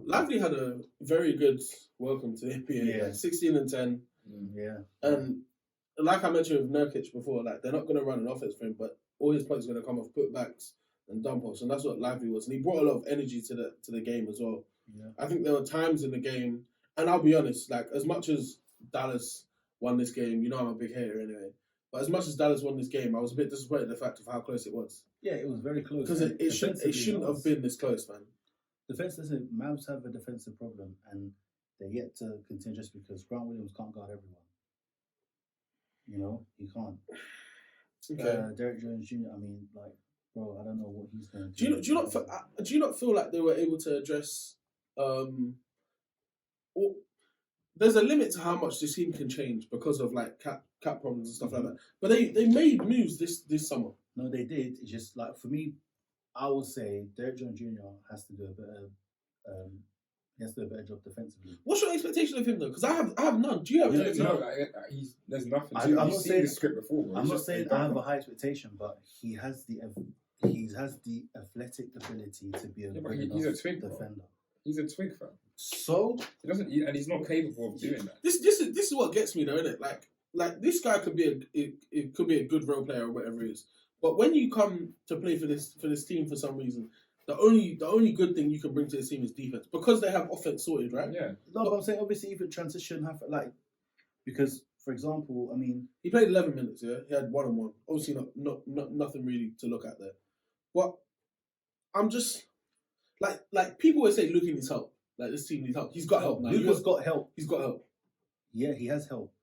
Lively had a very good welcome to the NBA. Yeah. Like 16 and 10. Yeah. And like I mentioned with Nurkic before, like they're not going to run an offense for him, but all his points are going to come off putbacks and dump offs, and that's what Lively was. And he brought a lot of energy to the game as well. Yeah. I think there were times in the game, and I'll be honest, like as much as Dallas won this game, you know I'm a big hater anyway. But as much as Dallas won this game, I was a bit disappointed in the fact of how close it was. Yeah, it was very close. Because it shouldn't have been this close, man. Mavs have a defensive problem, and they're yet to continue just because Grant Williams can't guard everyone. You know, he can't. Okay. Derek Jones Jr. I mean, like, bro, I don't know what he's going to do. Do you not feel like they were able to address? There's a limit to how much this team can change because of like cap problems and stuff like that. But they made moves this summer. No, they did. It's just like for me, I would say Derek Jones Jr. has to do a better. He has to do a better job defensively. What's your expectation of him though? Because I have none. Do you have? There's nothing. I'm not You've seen saying the script before. Bro. I'm not saying I have a high expectation, but he has the athletic ability to be a good he's a twig defender. Bro. He's a twig fan. So he doesn't, and he's not capable of doing that. This is what gets me though, isn't it? Like this guy could be it could be a good role player or whatever it is. But when you come to play for this team for some reason, the only good thing you can bring to this team is defense because they have offense sorted, right? Yeah. No, but I'm saying obviously even transition have like because for example, I mean he played 11 minutes. Yeah, he had 1-on-1. Obviously not nothing really to look at there. But I'm just like people always say, Luka needs help. Like this team needs help. He's got help now. Luka's got help. He's got help. Yeah, he has help.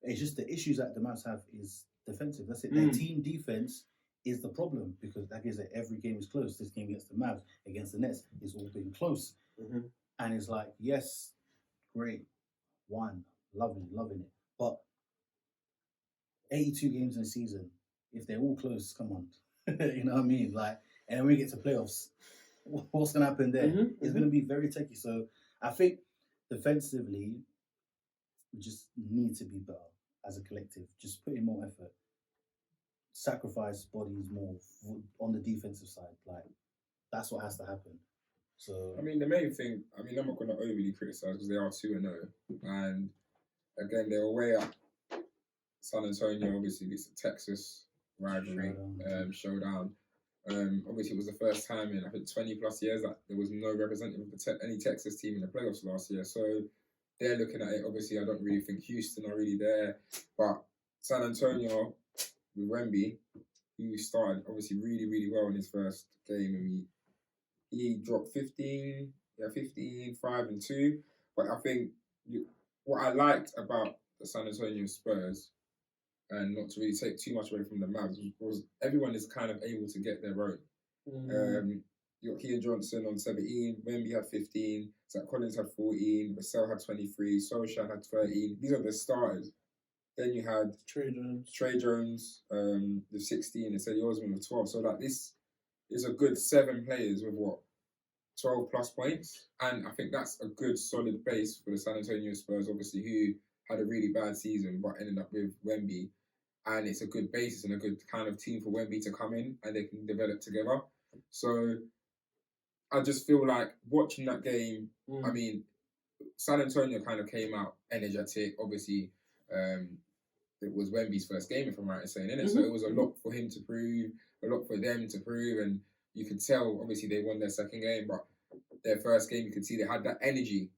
It's just the issues that the Mavs have is defensive. That's it. Their team defense is the problem because like I said, every game is close. This game against the Mavs, against the Nets, it's all been close. And it's like, yes, great, won, loving it. But 82 games in a season, if they're all close, come on. You know what I mean? Like, and when we get to playoffs, what's going to happen there? It's going to be very tricky. So I think defensively, we just need to be better as a collective. Just put in more effort. Sacrifice bodies more on the defensive side. Like, that's what has to happen. So I mean, the main thing, I'm not going to overly criticise because they are 2-0. And again, they're away at San Antonio. Obviously, it's a Texas rivalry, showdown. Obviously, it was the first time in, I think, 20 plus years that there was no representative of any Texas team in the playoffs last year. So they're looking at it. Obviously, I don't really think Houston are really there. But San Antonio with Wemby, he started obviously really, really well in his first game. And he dropped 15, 5 and 2. But I think what I liked about the San Antonio Spurs, and not to really take too much away from the Mavs, was everyone is kind of able to get their own. You got Kean Johnson on 17, Wemby had 15, Zach Collins had 14, Vassell had 23, Solskjaer had 13. These are the starters. Then you had Trey Jones with 16, and Cedi Osman with 12. So like this is a good 7 players with 12 plus points, and I think that's a good solid base for the San Antonio Spurs, obviously, who had a really bad season but ended up with Wemby, and it's a good basis and a good kind of team for Wemby to come in and they can develop together. So I just feel like watching that game, I mean, San Antonio kind of came out energetic. Obviously, it was Wemby's first game, if I'm right in saying, innit? So it was a lot for him to prove, a lot for them to prove, and you could tell, obviously, they won their second game, but their first game, you could see they had that energy,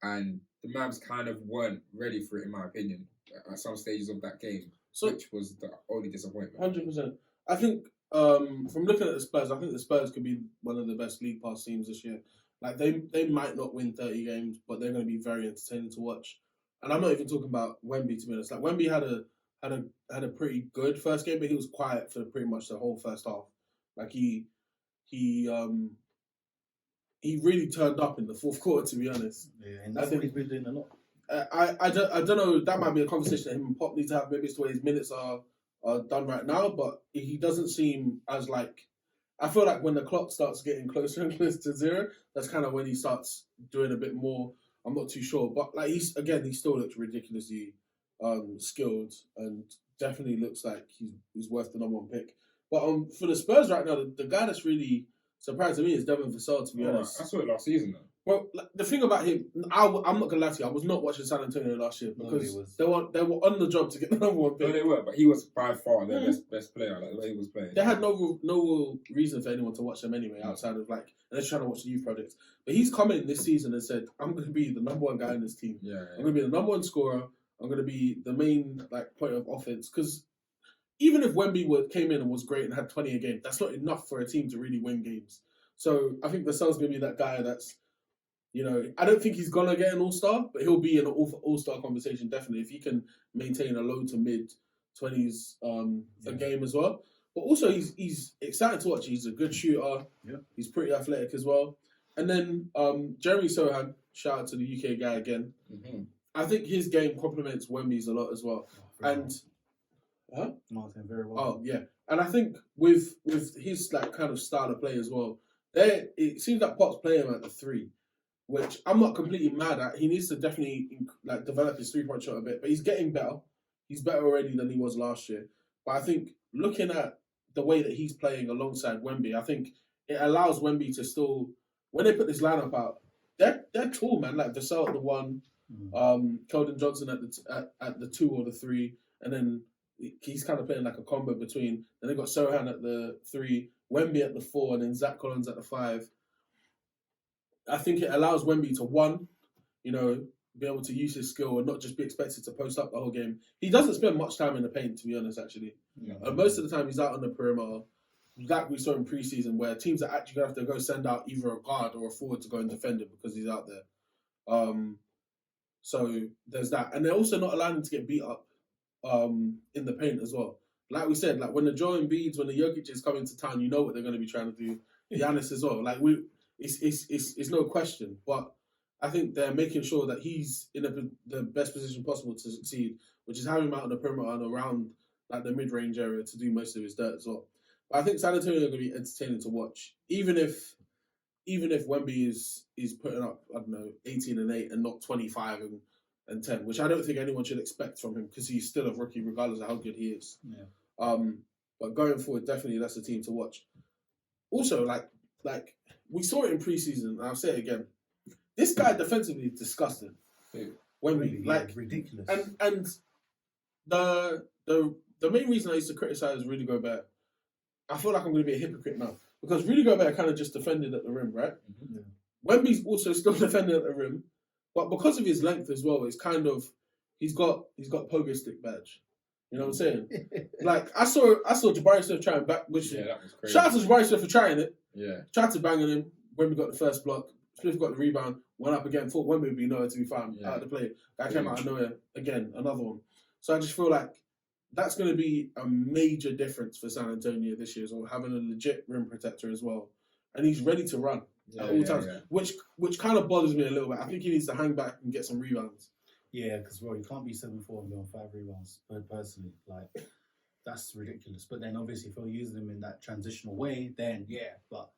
and the Mavs kind of weren't ready for it, in my opinion, at some stages of that game, which was the only disappointment. 100%. I think from looking at the Spurs, I think the Spurs could be one of the best league pass teams this year. Like they might not win 30 games, but they're going to be very entertaining to watch. And I'm not even talking about Wemby, to be honest. Like Wemby had a pretty good first game, but he was quiet for pretty much the whole first half. Like he really turned up in the fourth quarter, to be honest. Yeah, and that's what he's been doing a lot. I don't know. That might be a conversation that him and Pop need to have. Maybe it's the way his minutes are done right now, but he doesn't seem as like. I feel like when the clock starts getting closer and closer to 0, that's kind of when he starts doing a bit more. I'm not too sure, but like he still looks ridiculously skilled and definitely looks like he's worth the number 1 pick. But for the Spurs right now, the guy that's really surprised me is Devin Vassell, to be honest. I saw it last season, though. Well, like, the thing about him, I'm not gonna lie to you, I was not watching San Antonio last year because they were on the job to get the number 1 pick. No, they were, but he was by far their best player. Like the way he was playing, they had no real reason for anyone to watch them anyway, outside of like unless you're trying to watch the youth projects. But he's come in this season and said, "I'm going to be the number 1 guy in this team. I'm going to be the number 1 scorer. I'm going to be the main like point of offense." Because even if Wemby came in and was great and had 20 a game, that's not enough for a team to really win games. So I think Vassell's going to be that guy that's. You know, I don't think he's going to get an all-star, but he'll be in an all-star conversation, definitely, if he can maintain a low to mid-20s a game as well. But also, he's exciting to watch. He's a good shooter. Yeah. He's pretty athletic as well. And then Jeremy Sohan, shout out to the UK guy again. Mm-hmm. I think his game complements Wemby's a lot as well. Martin, very well. Oh, yeah. And I think with his like kind of style of play as well, it seems like Pop's playing him at the 3. Which I'm not completely mad at. He needs to definitely like develop his 3-point shot a bit, but he's getting better. He's better already than he was last year. But I think looking at the way that he's playing alongside Wemby, I think it allows Wemby to still, when they put this lineup out, they're tall, man. Like Vassell at the 1, Keldon Johnson at the 2 or the 3, and then he's kind of playing like a combo between. Then they got Sohan at the 3, Wemby at the 4, and then Zach Collins at the 5. I think it allows Wemby to, 1, you know, be able to use his skill and not just be expected to post up the whole game. He doesn't spend much time in the paint, to be honest, actually. Yeah. Most of the time he's out on the perimeter, like we saw in preseason, where teams are actually going to have to go send out either a guard or a forward to go and defend him because he's out there. So there's that. And they're also not allowing him to get beat up in the paint as well. Like we said, like when the Joel Embiids, when the Jokic is coming to town, you know what they're going to be trying to do. Giannis as well. Like it's no question, but I think they're making sure that he's in the best position possible to succeed, which is having him out on the perimeter and around like the mid-range area to do most of his dirt as well. But I think San Antonio are going to be entertaining to watch, even if Wemby is putting up 18 and 8 and not 25 and 10, which I don't think anyone should expect from him because he's still a rookie regardless of how good he is. Yeah. But going forward, definitely that's a team to watch. Also, like we saw it in preseason, and I'll say it again. This guy defensively is disgusting. Wemby, like ridiculous. And the main reason I used to criticize Rudy Gobert, I feel like I'm going to be a hypocrite now because Rudy Gobert kind of just defended at the rim, right? Mm-hmm. Yeah. Wemby's also still defending at the rim, but because of his length as well, it's kind of he's got pogo stick badge. You know what I'm saying? Like I saw Jabari Smith try and back, which that was crazy. Shout out to Jabari Smith for trying it. Yeah. Tried to bang on him when we got the first block. Smith got the rebound, went up again. Thought Wemby would be nowhere to be found out of the play. Guy came out of nowhere again, another one. So I just feel like that's going to be a major difference for San Antonio this year, so having a legit rim protector as well, and he's ready to run at all times, which kind of bothers me a little bit. I think he needs to hang back and get some rebounds. Yeah, because bro, you can't be 7-4 and be on 5 rebounds. Personally, like that's ridiculous. But then obviously, if you're using him in that transitional way, then yeah. But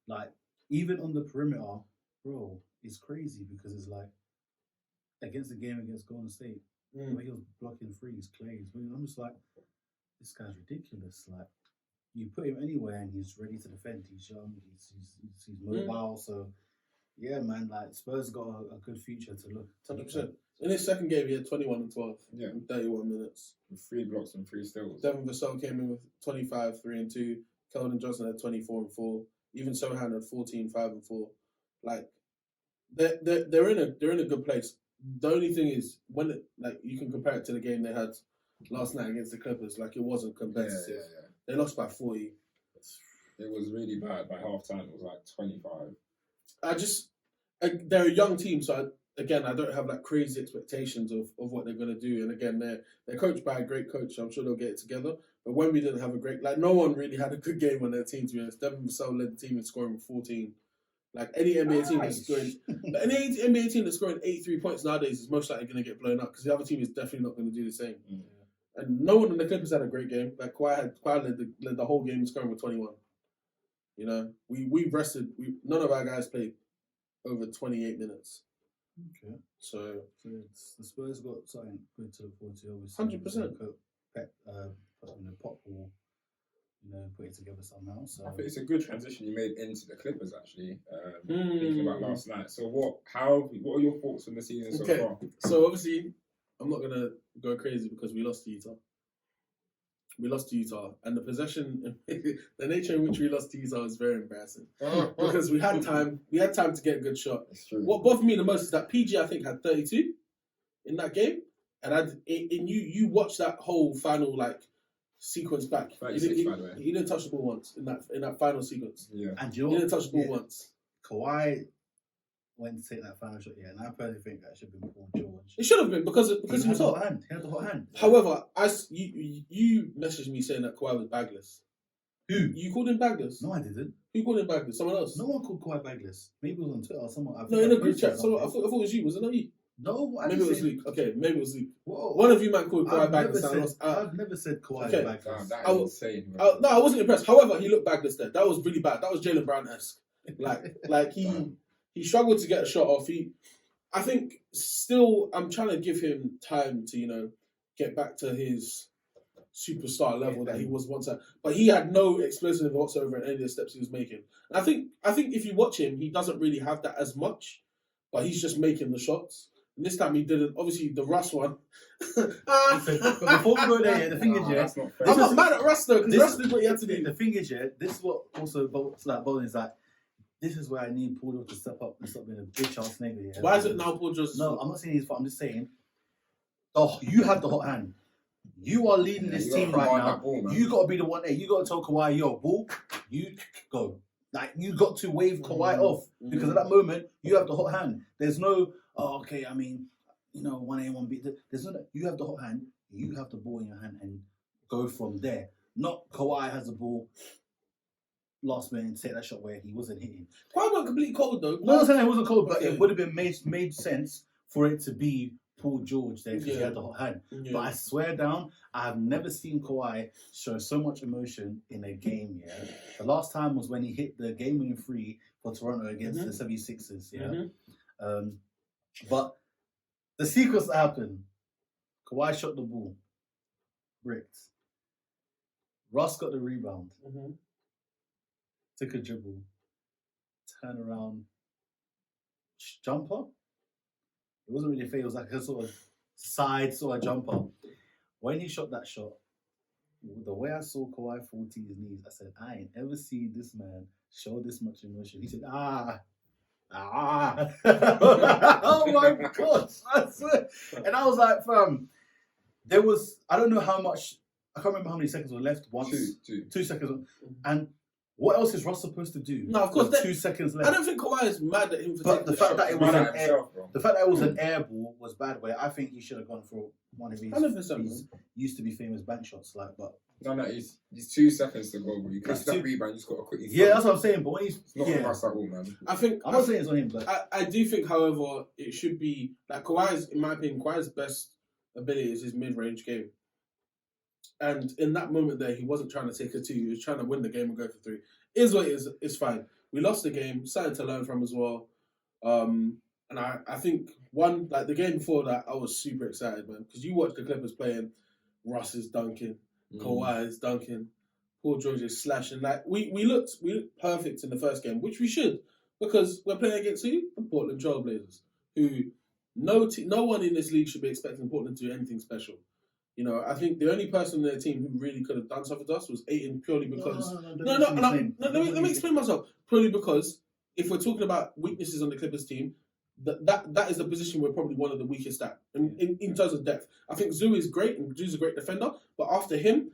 like even on the perimeter, bro, it's crazy because it's like against the game against Golden State. Where he was blocking threes, clays. I'm just like, this guy's ridiculous. Like, you put him anywhere and he's ready to defend. He's young, he's mobile. So, yeah, man, like Spurs got a good future to look. 100%. In his second game, he had 21 and 12 in 31 minutes. With 3 blocks and 3 steals. Devin Vassell came in with 25, 3 and 2. Keldon Johnson had 24 and 4. Even Sohan had 14, 5 and 4. Like, they're in a good place. The only thing is when you can compare it to the game they had last night against the Clippers, like it wasn't competitive. Yeah. They lost by 40. It was really bad. By half time, it was like 25. They're a young team, so I don't have like crazy expectations of what they're gonna do. And again, they're coached by a great coach. So I'm sure they'll get it together. But when we didn't have a great, no one really had a good game on their team. To be honest, Devin Vassell led the team in scoring with 14. Like any NBA team that's scoring, any NBA team that's scoring 83 points nowadays is most likely going to get blown up because the other team is definitely not going to do the same. And no one in the Clippers had a great game. Like Kawhi led the whole game scoring with 21. You know, we rested. None of our guys played over 28 minutes. Okay. So the Spurs got something good to look forward to. Obviously, 100%. Pop will, put it together somehow. So I think it's a good transition you made into the Clippers actually. Thinking about last night. So what are your thoughts on the season so far? So obviously, I'm not gonna go crazy because we lost to Utah. And the possession, the nature in which we lost to Utah is very embarrassing because we had time to get a good shot. It's true. What bothered me the most is that PG I think had 32 in that game, and you watch that whole final sequence back. 36, by the way. He didn't touch the ball once in that final sequence. Yeah. And he didn't touch the ball once. Kawhi went to take that final shot, and I personally think that should have been Paul George. It should have been because he was hot. He had the hot hand. However, you messaged me saying that Kawhi was bagless. Who? You called him bagless? No, I didn't. Who called him bagless? Someone else? No one called Kawhi bagless. Maybe it was on Twitter or someone. No, in a group chat. I thought it was you. Was it not you? No, maybe it was Luke. Okay, maybe it was Luke. Whoa. One of you might call Kawhi bagless. I've never said Kawhi bagless. That is insane. No, I wasn't impressed. However, he looked bagless there. That was really bad. That was Jaylen Brown-esque. Like he struggled to get a shot off. I think still I'm trying to give him time to get back to his superstar level that he was once at. But he had no explosiveness whatsoever in any of the steps he was making. And I think if you watch him, he doesn't really have that as much, but he's just making the shots. And this time he didn't. Obviously, the Russ one. But before we go there, the thing is, I'm not mad at Russ though, because Russ did what he had to do. The thing is, this is what also Bolton is like. This is where I need Paul George to step up and stop being a bitch ass nigga. Yeah? Why is it now Paul George? No, I'm not saying he's fault. I'm just saying, you have the hot hand. You are leading this team right now. Ball, you got to be the one there. You got to tell Kawhi, yo, ball, you go. Like, you got to wave Kawhi off because at that moment, you have the hot hand. There's no, 1A, 1B. There's no, you have the hot hand. You have the ball in your hand and go from there. Not Kawhi has the ball last minute and take that shot where he wasn't hitting. Kawhi went completely cold though. No, I'm saying it wasn't cold, but it would have been made sense for it to be Paul George there because he had the hot hand. Yeah. But I swear down, I have never seen Kawhi show so much emotion in a game. Yeah, the last time was when he hit the game-winning three for Toronto against the 76ers. Yeah, but the sequence that happened, Kawhi shot the ball, bricked. Russ got the rebound, took a dribble, turn around, jumper. It wasn't really a fade, it was like a sort of side sort of jumper. When he shot that shot, the way I saw Kawhi fall to his knees, I said, I ain't ever seen this man show this much emotion. He said, oh my God. I swear. And I was like, fam, there was, I don't know how much, I can't remember how many seconds were left. Once, 2 2 seconds. And What else is Russ supposed to do? No, of course, with that- 2 seconds I left. don't think Kawhi is mad at him for But taking the the fact shot. that it He's was mad an at air, himself, bro. the fact that it was an air ball was bad. Where I think he should have gone for one of his 100%, used to be famous bank shots. Like, but No, it's 2 seconds to go, bro. You catch It's that two- rebound, you just got to quickly. yeah, that's what I'm saying. But when he's It's not on us at all, man. I think I'm not saying it's on him, but I do think, however, it should be like Kawhi's, in my opinion, Kawhi's best ability is his mid-range game. And in that moment there, he wasn't trying to take a 2. He was trying to win the game and go for 3. Is what it is. It's fine. We lost the game. Something to learn from as well. And I think the game before that, I was super excited, man, because you watch the Clippers playing. Russ is dunking, Kawhi is dunking, Paul George is slashing. Like we looked perfect in the first game, which we should, because we're playing against who? The Portland Trailblazers, who no one in this league should be expecting Portland to do anything special. You know, I think the only person in their team who really could have done something to us was Ayton, purely because let me explain myself. Purely because if we're talking about weaknesses on the Clippers team, that is the position we're probably one of the weakest at in terms of depth. I think Zoo is great and Zoo's a great defender, but after him,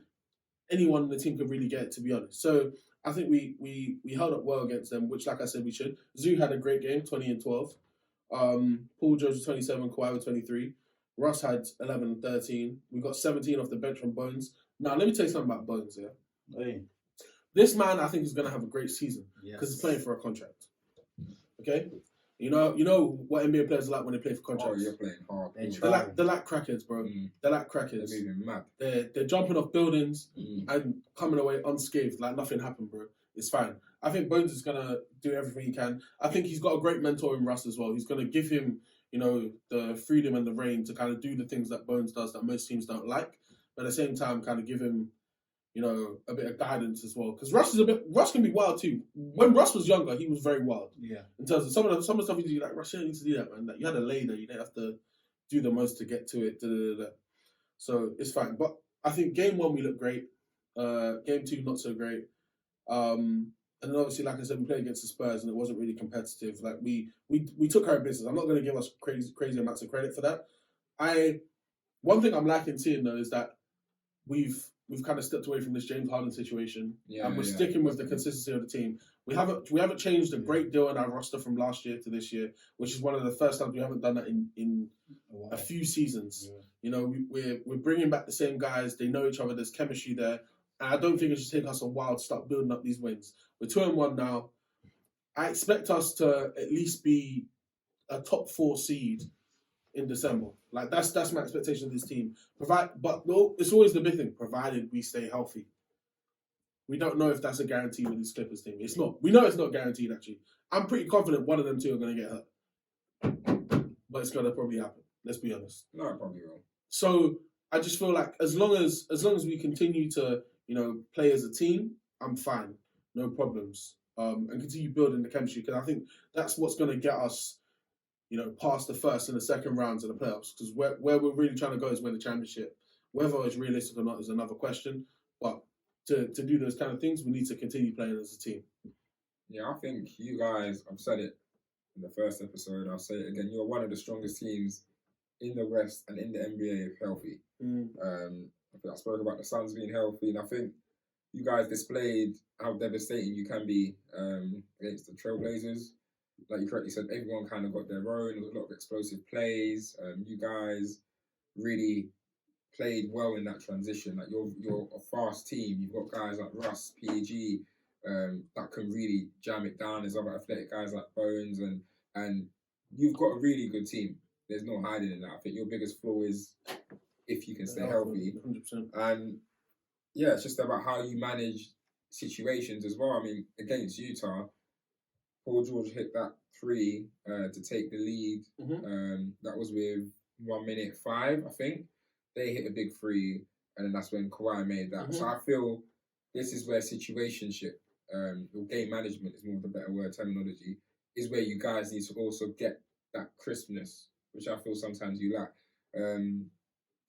anyone in the team could really get it, to be honest. So I think we held up well against them, which, like I said, we should. Zoo had a great game, 20 and 12. Paul George was 27, Kawhi was 23. Russ had 11 and 13. We got 17 off the bench from Bones. Now, let me tell you something about Bones, yeah? hey, This man, I think, is going to have a great season because yes. he's playing for a contract. Okay? You know what NBA players are like when they play for Oh, contracts? you're playing hard. They're like crackheads, bro. They're like They're crackheads. moving mad. They're jumping off buildings and coming away unscathed, like nothing happened, bro. It's fine. I think Bones is gonna do everything he can. I think he's got a great mentor in Russ as well. He's gonna give him, the freedom and the reign to kind of do the things that Bones does that most teams don't like, but at the same time, kind of give him, a bit of guidance as well. Because Russ can be wild too. When Russ was younger, he was very wild. Yeah. In terms of some of the stuff you do, like Russ didn't need to do that, man. Like, you had a lay there, you didn't have to do the most to get to it. So it's fine. But I think game 1 we looked great. Game 2 not so great. And then obviously, like I said, we played against the Spurs and it wasn't really competitive. Like we took our business. I'm not going to give us crazy amounts of credit for that. One thing I'm liking seeing though is that we've kind of stepped away from this James Harden situation, and we're sticking with the consistency of the team. We haven't changed a great deal in our roster from last year to this year, which is one of the first times we haven't done that in a few seasons. Yeah. We're bringing back the same guys. They know each other. There's chemistry there, and I don't think it should take us a while to start building up these wins. We're 2-1 now. I expect us to at least be a top 4 seed in December. Like that's my expectation of this team. But no, it's always the big thing. Provided we stay healthy. We don't know if that's a guarantee with this Clippers team. It's not. We know it's not guaranteed. Actually, I'm pretty confident one of them two are going to get hurt. But it's going to probably happen. Let's be honest. No, it probably will. So I just feel like as long as we continue to play as a team, I'm fine. No problems. And continue building the chemistry, because I think that's what's going to get us past the first and the second rounds of the playoffs, because where we're really trying to go is win the championship. Whether it's realistic or not is another question. But to do those kind of things, we need to continue playing as a team. Yeah, I think you guys, I've said it in the first episode, I'll say it again, you're one of the strongest teams in the West and in the NBA if healthy. I think I spoke about the Suns being healthy, and I think you guys displayed how devastating you can be against the Trailblazers. Like you correctly said, everyone kind of got their own. There was a lot of explosive plays. You guys really played well in that transition. Like you're a fast team. You've got guys like Russ, PG, that can really jam it down. There's other athletic guys like Bones, and you've got a really good team. There's no hiding in that. I think your biggest flaw is if you can stay healthy. 100%. And yeah, it's just about how you manage situations as well. I mean, against Utah, Paul George hit that 3 to take the lead. That was with 1:05, I think. They hit a big 3, and then that's when Kawhi made that. So I feel this is where situationship, or game management is more of the better word terminology, is where you guys need to also get that crispness, which I feel sometimes you lack.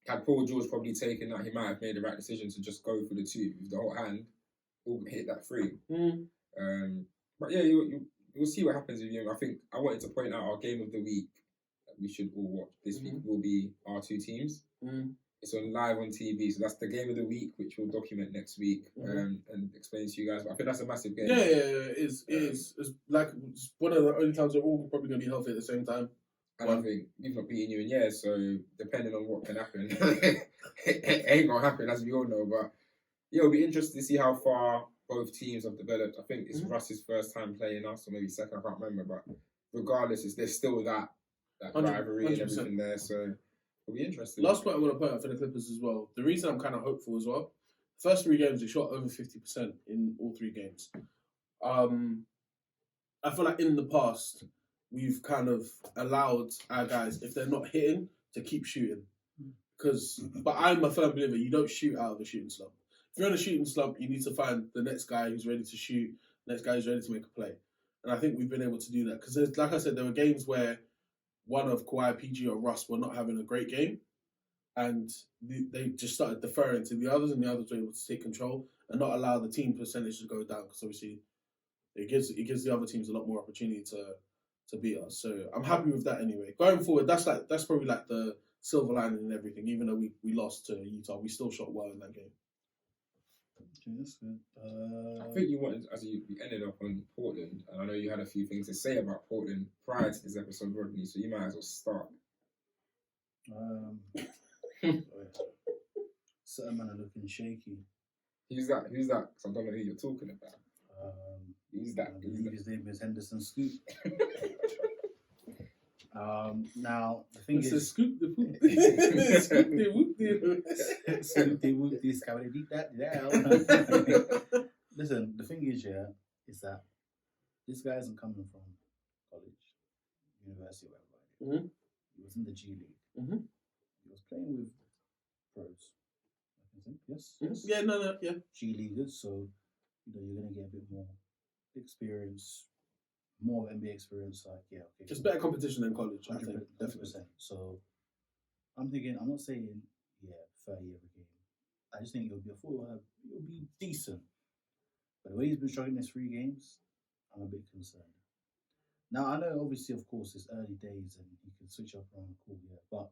Had Paul George probably taken that, he might have made the right decision to just go for the 2 with the whole hand, or hit that 3. But yeah, you'll see what happens with you. I think I wanted to point out our game of the week that we should all watch this week will be our 2 teams. It's on live on TV, so that's the game of the week, which we'll document next week and explain to you guys. But I think that's a massive game. Yeah, it is. It's like it's one of the only times we're all probably going to be healthy at the same time. And I think we've not beaten you in years, so depending on what can happen, it ain't gonna happen, as we all know. But yeah, it'll be interesting to see how far both teams have developed. I think it's Russ's first time playing us, or maybe second. I can't remember, but regardless, there's still that rivalry and everything there. So it'll be interesting. Last point I want to point out for the Clippers as well. The reason I'm kind of hopeful as well. First 3 games, they shot over 50% in all 3 games. I feel like in the past, we've kind of allowed our guys, if they're not hitting, to keep shooting. But I'm a firm believer, you don't shoot out of a shooting slump. If you're in a shooting slump, you need to find the next guy who's ready to shoot, the next guy who's ready to make a play. And I think we've been able to do that. Because like I said, there were games where one of Kawhi, PG or Russ were not having a great game. And they just started deferring to the others, and the others were able to take control and not allow the team percentage to go down. Because obviously, it gives the other teams a lot more opportunity to beat us. So I'm happy with that anyway. Going forward, that's probably like the silver lining and everything. Even though we lost to Utah, we still shot well in that game. Okay, that's good. I think you ended up on Portland, and I know you had a few things to say about Portland prior to this episode, Rodney. So you might as well start. Certain man are looking shaky. Who's that? 'Cause I don't know who you're talking about. Who's that? I believe his name is Henderson Scoop. Now the thing is, Scoop the poop. Scoop the whoop this, can we beat that down? Listen, the thing is, is that this guy isn't coming from college, university, whatever. Mm-hmm. He was in the G League. Mm-hmm. He was playing with pros. I think. Yes. Yeah, no, yeah. G Leaguers, so you're gonna get a bit more experience, more NBA experience. Like, yeah, okay, It's better competition than college, I think. 100%. So I'm thinking, I'm not saying 30 every game. I just think it'll be decent. But the way he's been struggling these 3 games, I'm a bit concerned. Now I know, obviously, of course, it's early days and he can switch up around, cool, yeah. But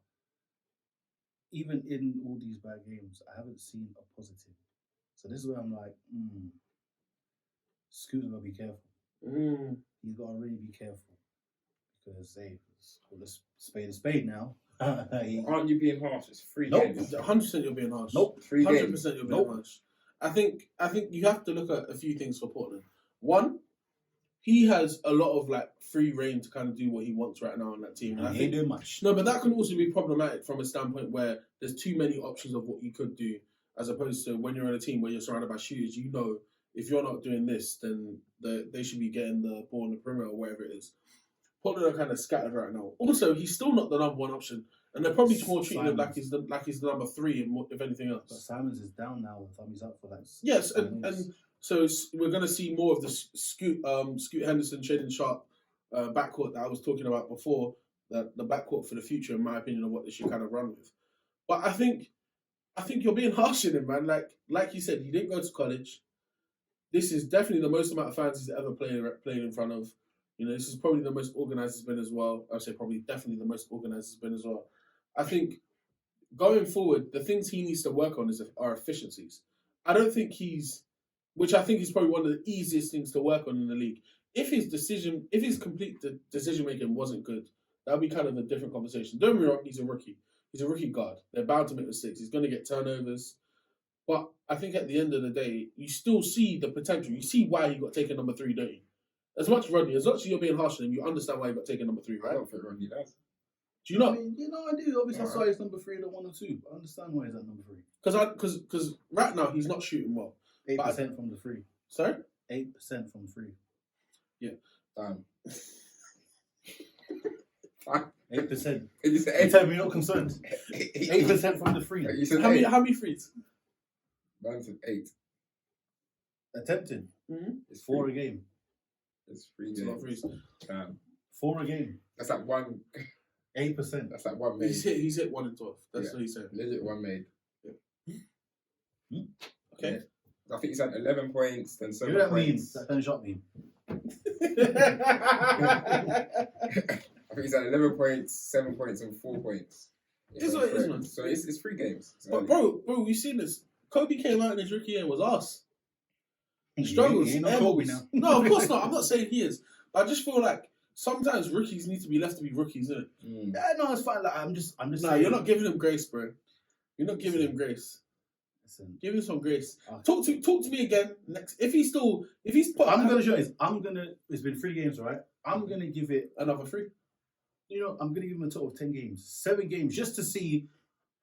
even in all these bad games, I haven't seen a positive. So this is where I'm like, Scoot's got to be careful. He's got to really be careful because let's spade a spade now. Aren't you being harsh? It's 3 games. 100% you're being harsh. Nope. 3 100% games. you're being harsh. I think you have to look at a few things for Portland. One, he has a lot of like free reign to kind of do what he wants right now on that team. And I think doing much. No, but that can also be problematic from a standpoint where there's too many options of what you could do, as opposed to when you're on a team where you're surrounded by shooters. You know, if you're not doing this, then they should be getting the ball on the perimeter or wherever it is. Portland are kind of scattered right now. Also, he's still not the number 1 option, and they're probably more treating him like he's the number 3, and if anything else. But Simons is down now, and Tommy's up for that. Yes, and so we're going to see more of the Scoot Henderson, Shaden Sharp backcourt that I was talking about before. The backcourt for the future, in my opinion, of what they should kind of run with. But I think you're being harsh on him, man. Like you said, he didn't go to college. This is definitely the most amount of fans he's ever played in front of. This is probably the most organised he's been as well. I would say probably definitely the most organised he's been as well. I think going forward, the things he needs to work on are efficiencies. I don't think which I think is probably one of the easiest things to work on in the league. If his complete decision making wasn't good, that would be kind of a different conversation. Don't get me wrong, he's a rookie. He's a rookie guard. They're bound to make mistakes. He's going to get turnovers. But I think at the end of the day, you still see the potential. You see why he got taken number 3, don't you? As much as you're being harsh on him, you understand why he got taken number 3, right? I don't think Rodney does. Do you not? I mean, I do. Obviously, that's why he's number 3 and 1 or 2. I understand why he's at number 3. Because right now he's not shooting well. 8% from the 3. Sorry? 8% from 3. Yeah. Damn. 8%. You said You 8. tell me you're not concerned. 8% from the 3. You said How 8. many threes? Man said 8. Attempted. Mm-hmm. It's 4 a game. It's 3 It's a lot of games. threes. Damn. 4 a game. That's like 1. 8%. That's like 1 made. He's hit 1 in 12. That's what he said. Legit 1 made. Okay. I think he's had 11 points, then 7 You know what that points. means? That kind shot mean. I think he's had 11 points, 7 points, and 4 points. It's what it is, man. So it's 3 games. It's But early. bro, we've seen this. Kobe came out in his rookie year and was arse. He He struggles. ain't no Kobe now. No, of course not. I'm not saying he is. But I just feel like sometimes rookies need to be left to be rookies, innit? Yeah, no, it's fine. Like, I'm just Nah, saying. you're not giving him grace, bro. You're not giving him grace. Listen, Give him some grace. Okay. Talk to me again next. If he's put, I'm gonna show you. It's been 3 games, right? I'm gonna give it. another 3. I'm gonna give him a total of 10 games, 7 games, just to see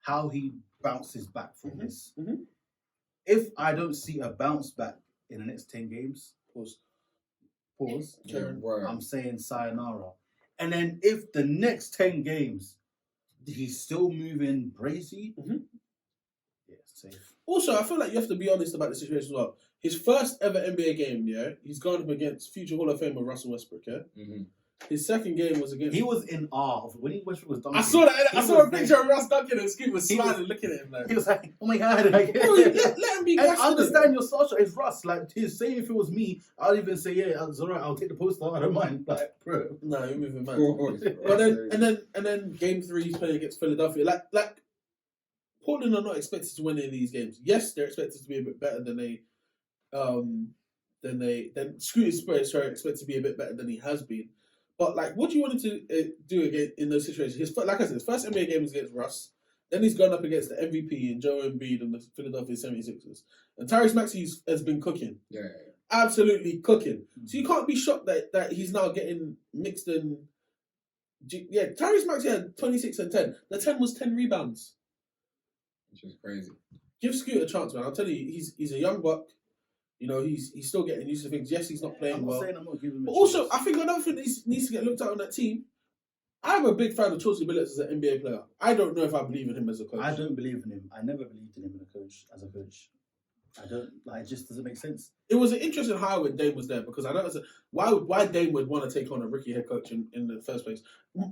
how he bounces back from this. Mhm. If I don't see a bounce back in the next 10 games, pause. Yeah, word. I'm saying sayonara. And then if the next 10 games he's still moving brazy, yeah, safe. Also, I feel like you have to be honest about the situation as well. His first ever NBA game, yeah, he's gone up against future Hall of Famer Russell Westbrook, yeah. Mm-hmm. His second game was against. He was in awe of when Westbrook was dunking. I saw that. I He saw a was picture of Russ dunking and Scoop was He was- smiling, looking at him like. He was like, "Oh my god!" Like, Bro, let him be. and gassed, I innit? understand your social. It's Russ. Like, he's saying if it was me, I'd even say, "Yeah, it's alright. I'll take the poster. I don't mind." Like, bro. No, you're moving mad. But And then game 3 he's playing against Philadelphia. Like Portland are not expected to win any of these games. Yes, they're expected to be a bit better than Scooter Spurs are expected to be a bit better than he has been. But like, what do you want him to do again in those situations? Like I said, his first NBA game was against Russ. Then he's gone up against the MVP and Joel Embiid and the Philadelphia 76ers. And Tyrese Maxey has been cooking. Yeah. Absolutely cooking. So you can't be shocked that he's now getting mixed in. Yeah, Tyrese Maxey had 26 and 10. The 10 was 10 rebounds. Which is crazy. Give Scoot a chance, man. I'll tell you, he's a young buck. You know, he's still getting used to things. Yes, he's not playing I'm not well. saying I'm not giving him. But also, I think another thing that needs to get looked at on that team. I'm a big fan of Chauncey Billups as an NBA player. I don't know if I believe in him as a coach. I don't believe in him. I never believed in him as a coach. I don't. Like, it just doesn't make sense. It was an interesting hire when Dame was there because I don't understand why Dame would want to take on a rookie head coach in the first place.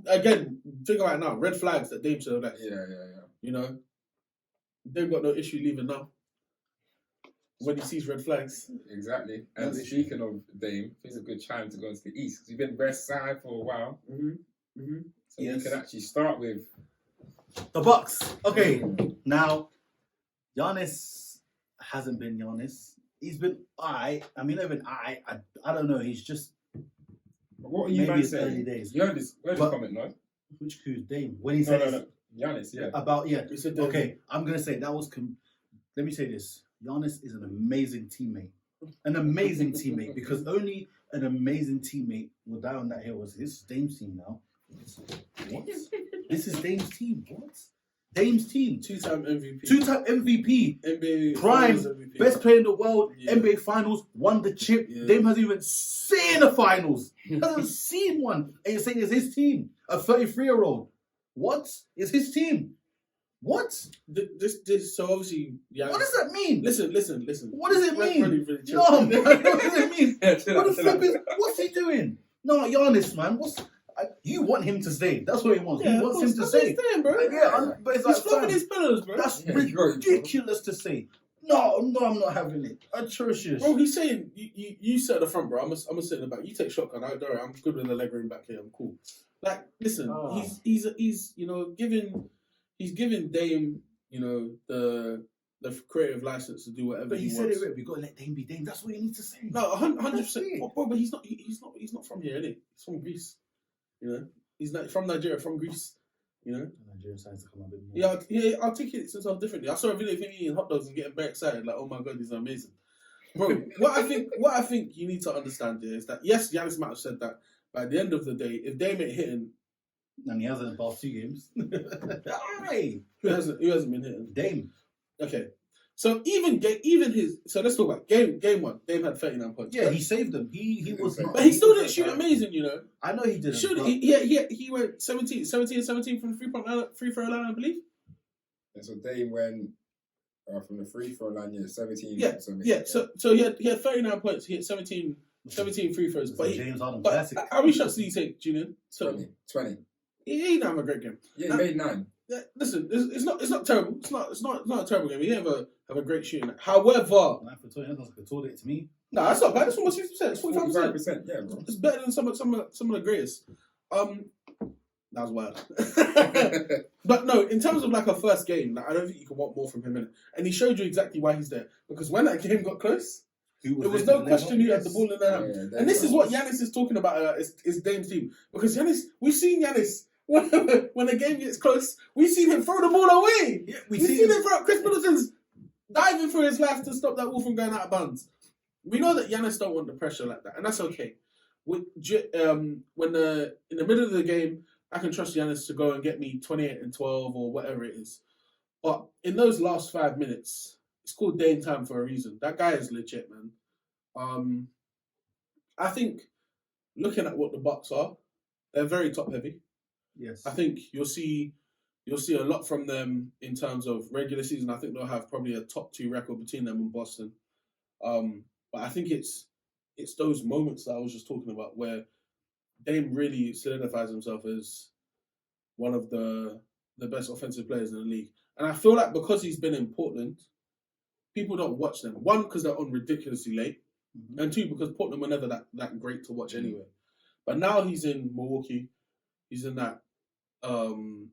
Again, think about it now. Red flags that Dame should have left. Yeah. You know, Dame got no issue leaving now. When he sees red flags. Exactly. And That's speaking of Dame, it's a good time to go into the East because you've been West Side for a while. So Yes. we can actually start with The Bucks. Okay, now Giannis hasn't been Giannis. He's been I mean, even I don't know. He's just what are you maybe man it's early saying? days. You heard this But- comment, no? Which who's Dame? When he said No. Giannis, yeah. about He said Dame. Okay, I'm gonna say that was. Let me say this: Giannis is an amazing teammate, because only an amazing teammate will die on that hill. This is Dame's team now. What? This is Dame's team. What? Dame's team. Two-time MVP. Two-time MVP. NBA Prime. Finals MVP. Best player in the world. Yeah. NBA Finals. Won the chip. Yeah. Dame hasn't even seen the finals. Hasn't seen one. And you're saying it's his team. A 33-year-old. What? It's his team. What? This. So obviously, yeah. What does that mean? Listen. What does it mean? Really chill. No, man, what does it mean? Yeah, chill What out, the chill out. flip is? What's he doing? No, Giannis, man. You want him to stay? That's what he wants. Yeah, He wants him to that's stay. what he's doing, bro. But it's He's like, flopping fam, his pillows, bro. that's Yeah, you're right, bro. ridiculous to say. No, I'm not having it. Atrocious. Bro, he's saying you sit at the front, bro. I'm gonna sit in the back. You take shotgun. Don't worry, I'm good with the leg room back here. I'm cool. Like, listen, Ah. he's giving Dame, the creative license to do whatever But he he said wants. it. We gotta let Dame be Dame. That's what you need to say. No, 100%. That's it. Bro, but he's not from here, is he? He's from Greece. You know, he's not from Nigeria, from Greece. You know. Nigeria decides to come a bit more. Yeah, he articulates himself differently. I saw a video of him eating hot dogs and getting very excited, like, "Oh my god, these are amazing." Bro, what I think you need to understand here is that yes, Giannis might have said that, but at the end of the day, if Dame ain't hitting, And he hasn't in the past 2 games. Aye. who hasn't been hitting? Dame. Okay, so so let's talk about game 1. Dame had 39 points. Yeah, he saved them. He was not. but he still didn't shoot amazing, you know. I know he didn't. Shoot, but- he went 17 from the free throw line, I believe. And so Dame went from the free throw line, 17. Yeah, 17, yeah. So he had 39 points. He hit 17 free throws. It's But a James Harden but classic. how many shots did he take, Julian? So 20. he didn't have a great game. Yeah, he made 9. Yeah, listen, it's not terrible. It's not a terrible game. He didn't have a great shooting. However, 9 for 20. That sounds like a toilet to me. no, that's not bad. It's almost 50%. It's 45%. 45%, yeah, bro. It's better than some of the greatest. That was wild. But no, in terms of like a first game, like, I don't think you can want more from him in it. And he showed you exactly why he's there. Because when that game got close, there was no question who had the ball in their hand. Yeah, And this is what Giannis is talking about is Dame's team. Because Giannis, we've seen Giannis, when the game gets close, we've seen him throw the ball away. Yeah, We've seen him throw. Chris Middleton's diving for his life to stop that ball from going out of bounds. We know that Giannis don't want the pressure like that, and that's okay. In the middle of the game, I can trust Giannis to go and get me 28 and 12 or whatever it is. But in those last 5 minutes, it's called Dame time for a reason. That guy is legit, man. I think looking at what the Bucks are, they're very top heavy. Yes. I think you'll see a lot from them in terms of regular season. I think they'll have probably a top 2 record between them and Boston. But I think it's those moments that I was just talking about where Dame really solidifies himself as one of the best offensive players in the league. And I feel like because he's been in Portland, people don't watch them. One, because they're on ridiculously late. Mm-hmm. And 2, because Portland were never that great to watch anyway. But now he's in Milwaukee. He's in that on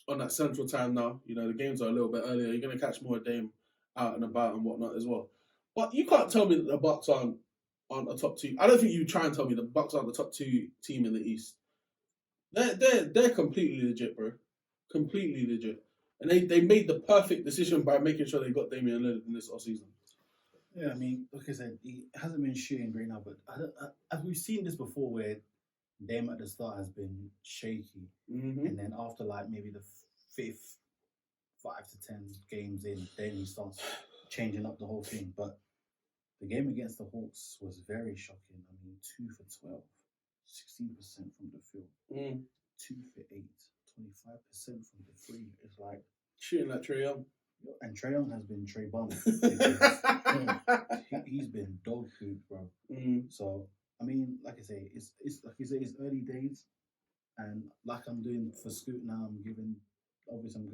that central time now. You know, the games are a little bit earlier. You're going to catch more Dame out and about and whatnot as well. But you can't tell me that the Bucks aren't a top 2. I don't think you try and tell me the Bucks aren't the top 2 team in the East. They're completely legit, bro. Completely legit. And they made the perfect decision by making sure they got Damian Lillard in this offseason. Yeah, I mean, like I said, he hasn't been shooting great now, but as we've seen this before where Dame at the start has been shaky. Mm-hmm. And then after like maybe the 5th, 5 to 10 games in, then he starts changing up the whole thing. But the game against the Hawks was very shocking. I mean, 2 for 12, 16% from the field, 2 for 8, 25% from the free. It's like shooting like Trae Young. And Trae Young has been Trae Bum. He's been dog food, bro. So I mean, like I say, it's like you say, it's early days, and like I'm doing for Scoot now, I'm going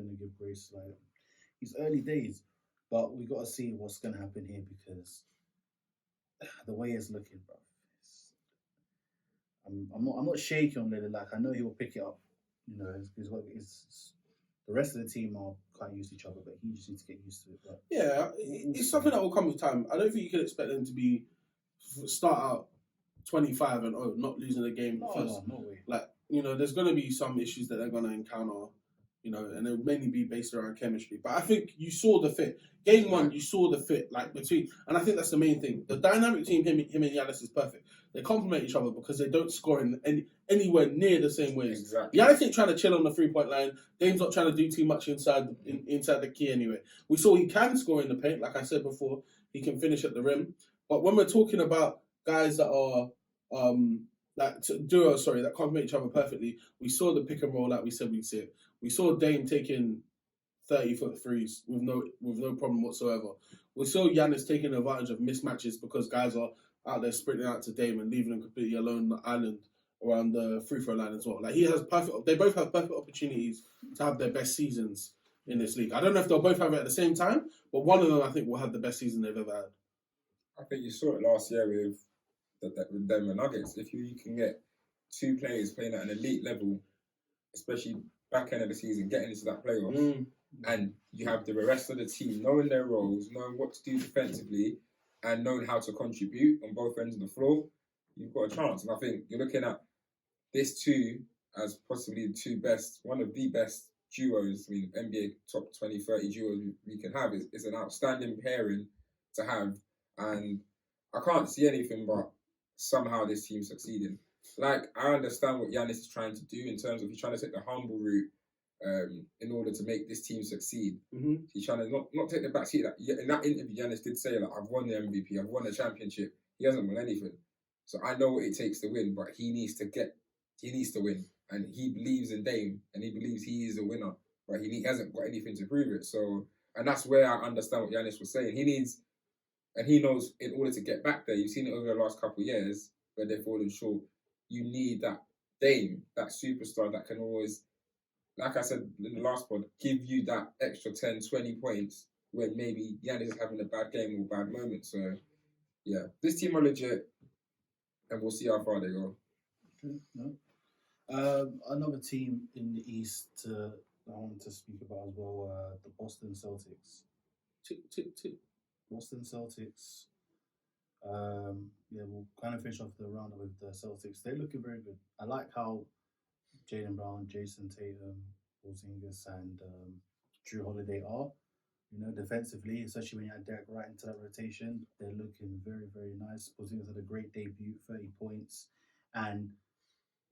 to give grace. Like it's early days, but we got to see what's going to happen here because the way it's looking, bro. I'm not shaky on Lillard. Like I know he will pick it up. You know, the rest of the team are quite used to each other, but he just needs to get used to it. But yeah, it's something that will come with time. I don't think you can expect them to start out 25 and not losing a game first. No way. Like, you know, there's going to be some issues that they're going to encounter, you know, and it'll mainly be based around chemistry. But I think you saw the fit. Game 1, you saw the fit, like between, and I think that's the main thing. The dynamic between him and Giannis is perfect. They complement each other because they don't score in anywhere near the same ways. Exactly. Giannis ain't trying to chill on the 3-point line. Dame's not trying to do too much inside the key anyway. We saw he can score in the paint, like I said before. He can finish at the rim. But when we're talking about guys that are that complement each other perfectly, we saw the pick and roll like we said we'd see it. We saw Dame taking 30-foot threes with no problem whatsoever. We saw Giannis taking advantage of mismatches because guys are out there sprinting out to Dame and leaving him completely alone on the island around the free throw line as well. Like they both have perfect opportunities to have their best seasons in this league. I don't know if they'll both have it at the same time, but one of them I think will have the best season they've ever had. I think you saw it last year with them and Nuggets. If you can get 2 players playing at an elite level, especially back end of the season, getting into that playoff, and you have the rest of the team knowing their roles, knowing what to do defensively, and knowing how to contribute on both ends of the floor, you've got a chance. And I think you're looking at this 2 as possibly one of the best duos. I mean, NBA top 20, 30 duos we can have. Is an outstanding pairing to have. And I can't see anything but somehow this team succeeding. Like, I understand what Giannis is trying to do in terms of he's trying to take the humble route in order to make this team succeed. Mm-hmm. He's trying to not take the back seat. In that interview, Giannis did say, like, I've won the MVP, I've won the championship. He hasn't won anything. So I know what it takes to win, but he needs to win. And he believes in Dame, and he believes he is a winner, but he hasn't got anything to prove it. So, and that's where I understand what Giannis was saying. He knows in order to get back there, you've seen it over the last couple of years where they've fallen short, you need that Dame, that superstar that can always, like I said in the last pod, give you that extra 10, 20 points when maybe Giannis is having a bad game or bad moment. So, yeah, this team are legit, and we'll see how far they go. Okay, no. Another team in the East to I wanted to speak about as well, the Boston Celtics. Tick, tick, tick. Boston Celtics. Yeah, we'll kind of finish off the roundup with the Celtics. They're looking very good. I like how Jaylen Brown, Jason Tatum, Porzingis, and Drew Holiday are. You know, defensively, especially when you add Derek Wright into that rotation, they're looking very, very nice. Porzingis had a great debut, 30 points. And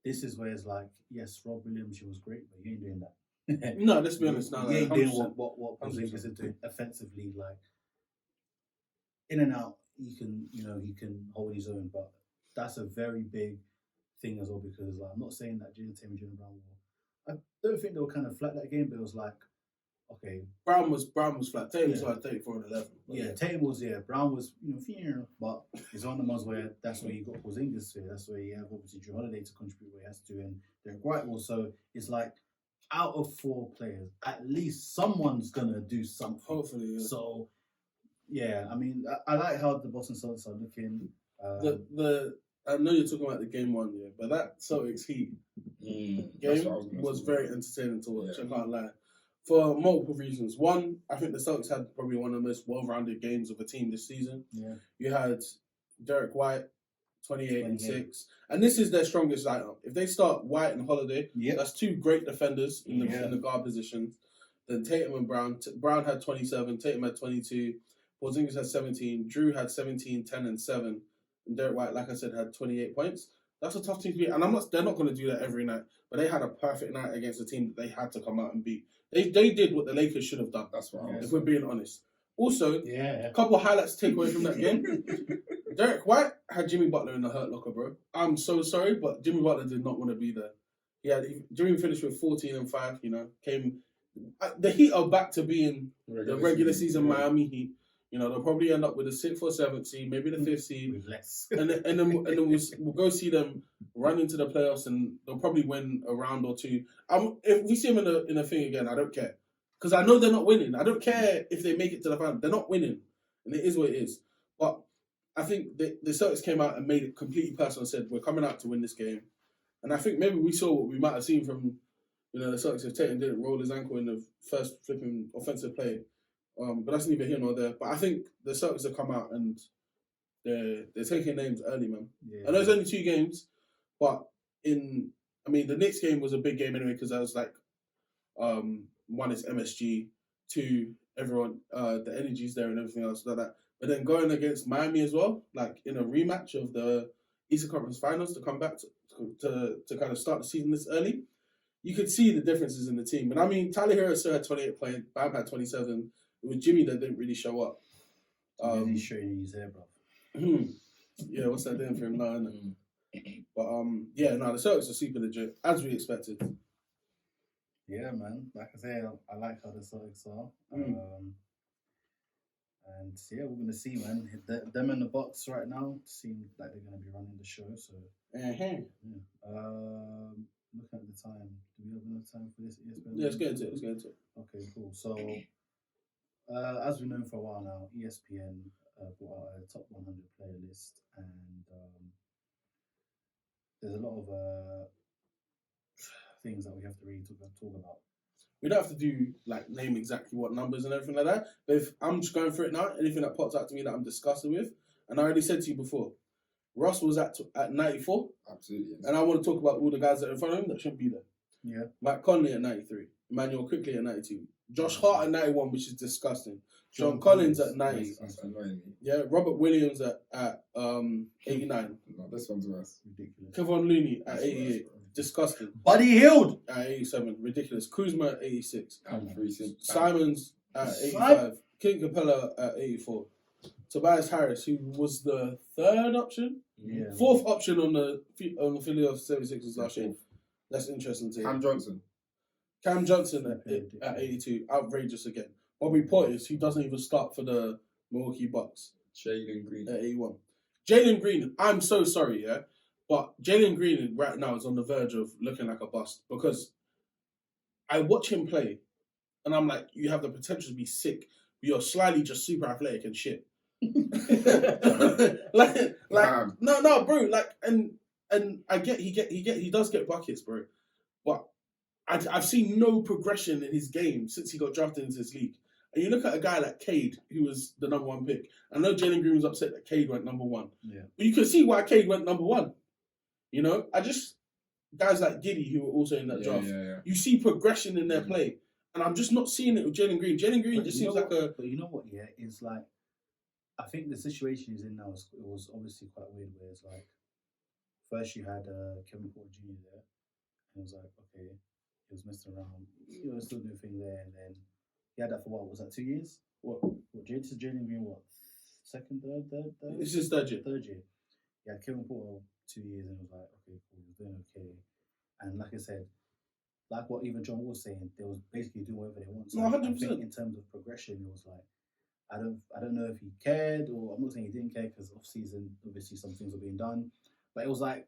this is where it's like, yes, Rob Williams, he was great, but he ain't doing that. No, let's be honest now. He ain't doing 100%. what Porzingis is doing offensively. Like, in and out, he can hold his own, but that's a very big thing as well because like, I'm not saying that Jason Tatum and Jaylen Brown were. I don't think they were kind of flat that game, but it was like, okay, Brown was flat. Tatum was Yeah. like 34 and 11. yeah, Tatum was Brown was but it's one of the ones where that's where you got Porzingis to. That's where you have obviously Drew Holiday to contribute where he has to, and Derek White will. So it's like out of 4 players, at least someone's gonna do something. Hopefully, yeah. So yeah, I mean, I like how the Boston Celtics are looking. I know you're talking about the game 1, yeah, but that Celtics Heat That's game what I gonna was say. very entertaining to watch. Yeah. I can't lie. For multiple reasons. One, I think the Celtics had probably one of the most well-rounded games of a team this season. Yeah. You had Derek White, 28 and 28. 6. And this is their strongest lineup. If they start White and Holiday, Yep. that's 2 great defenders in the Yeah. in the guard positions. Then Tatum and Brown. Brown had 27, Tatum had 22, Porzingis had 17, Drew had 17, 10 and 7. And Derek White, like I said, had 28 points. That's a tough team to beat. And they're not going to do that every night. But they had a perfect night against a team that they had to come out and beat. They did what the Lakers should have done, That's what I Yeah. was if we're being honest. Also, Yeah. a couple of highlights to take away from that game. Derek White had Jimmy Butler in the hurt locker, bro. I'm so sorry, but Jimmy Butler did not want to be there. Jimmy finished with 14 and 5, the Heat are back to being the regular season Miami Heat. They'll probably end up with a 6th or 7th seed, maybe the 5th seed. With less. And then we'll go see them run into the playoffs, and they'll probably win a round or 2. If we see them in a thing again, I don't care, because I know they're not winning. I don't care if they make it to the final; they're not winning, and it is what it is. But I think the Celtics came out and made it completely personal and said, "We're coming out to win this game." And I think maybe we saw what we might have seen from the Celtics if Tatum didn't roll his ankle in the first flipping offensive play. But that's neither here nor there. But I think the Celtics have come out and they're taking names early, man. Yeah. I know it's only 2 games, but the Knicks game was a big game anyway because I was like, 1 is MSG, 2 everyone, the energy's there and everything else like that. But then going against Miami as well, like in a rematch of the Eastern Conference Finals to come back to kind of start the season this early, you could see the differences in the team. And I mean, Tyler Hero still had 28 points, Bam had 27. It was Jimmy that didn't really show up. He's showing his hair, bro. Yeah, what's that doing for him now, isn't it? But the Celtics are super legit, as we expected. Yeah, man. Like I say, I like how the Celtics are. And yeah, we're gonna see, man. Them in the box right now seem like they're gonna be running the show. So Uh-huh. look at the time. Do we have enough time for this ESPN? Yeah, let's get into it. Okay, cool. So as we've known for a while now, ESPN brought out a top 100 playlist, and there's a lot of things that we have to really talk about. We don't have to do name exactly what numbers and everything like that. But if I'm just going through it now, anything that pops out to me that I'm disgusted with, and I already said to you before, Ross was at 94, Absolutely. Yes. and I want to talk about all the guys that are in front of him that shouldn't be there. Yeah. Mike Conley at 93, Emmanuel Quickly at 92, Josh Hart at 91, which is disgusting. John Collins at 90. That's annoying me. Yeah, Robert Williams at 89. No, this one's worse. Ridiculous. Kevon Looney at That's 88. worse, bro. Disgusting. Buddy Hield. At 87. Ridiculous. Kuzma at 86. And Simons at 85. King Capella at 84. Tobias Harris, who was the 3rd option? Yeah. 4th option on the Philly of 76ers last year. That's interesting to hear. Cam Johnson at 82. Outrageous again. Bobby Portis, who doesn't even start for the Milwaukee Bucks. Jalen Green. At 81. Jalen Green, I'm so sorry, yeah? But Jalen Green right now is on the verge of looking like a bust because I watch him play and I'm like, you have the potential to be sick, but you're slightly just super athletic and shit. No, bro. And I get he does get buckets, bro. But I've seen no progression in his game since he got drafted into this league. And you look at a guy like Cade, who was the number 1 pick. I know Jalen Green was upset that Cade went number 1. Yeah. But you can see why Cade went number 1. You know, guys like Giddy, who were also in that draft, you see progression in their play. And I'm just not seeing it with Jalen Green. Jalen Green just seems like a... But you know what, yeah? It's like, I think the situation he's in now, it was obviously quite weird, where it's like, first you had Kevin Porter Jr. there, and it was like, okay, he was messing around, you know, still doing thing there, and then he had that for what, was that 2 years? What Jalen Green, what, second, third? It's his third year. Third year. Yeah, Kevin Porter 2 years, and it was like, okay, cool, he's doing okay. And like I said, like what even John was saying, they was basically doing whatever they want. So No, 100%. I think in terms of progression, it was like, I don't know if he cared, or I'm not saying he didn't care, because off season obviously some things were being done, but it was like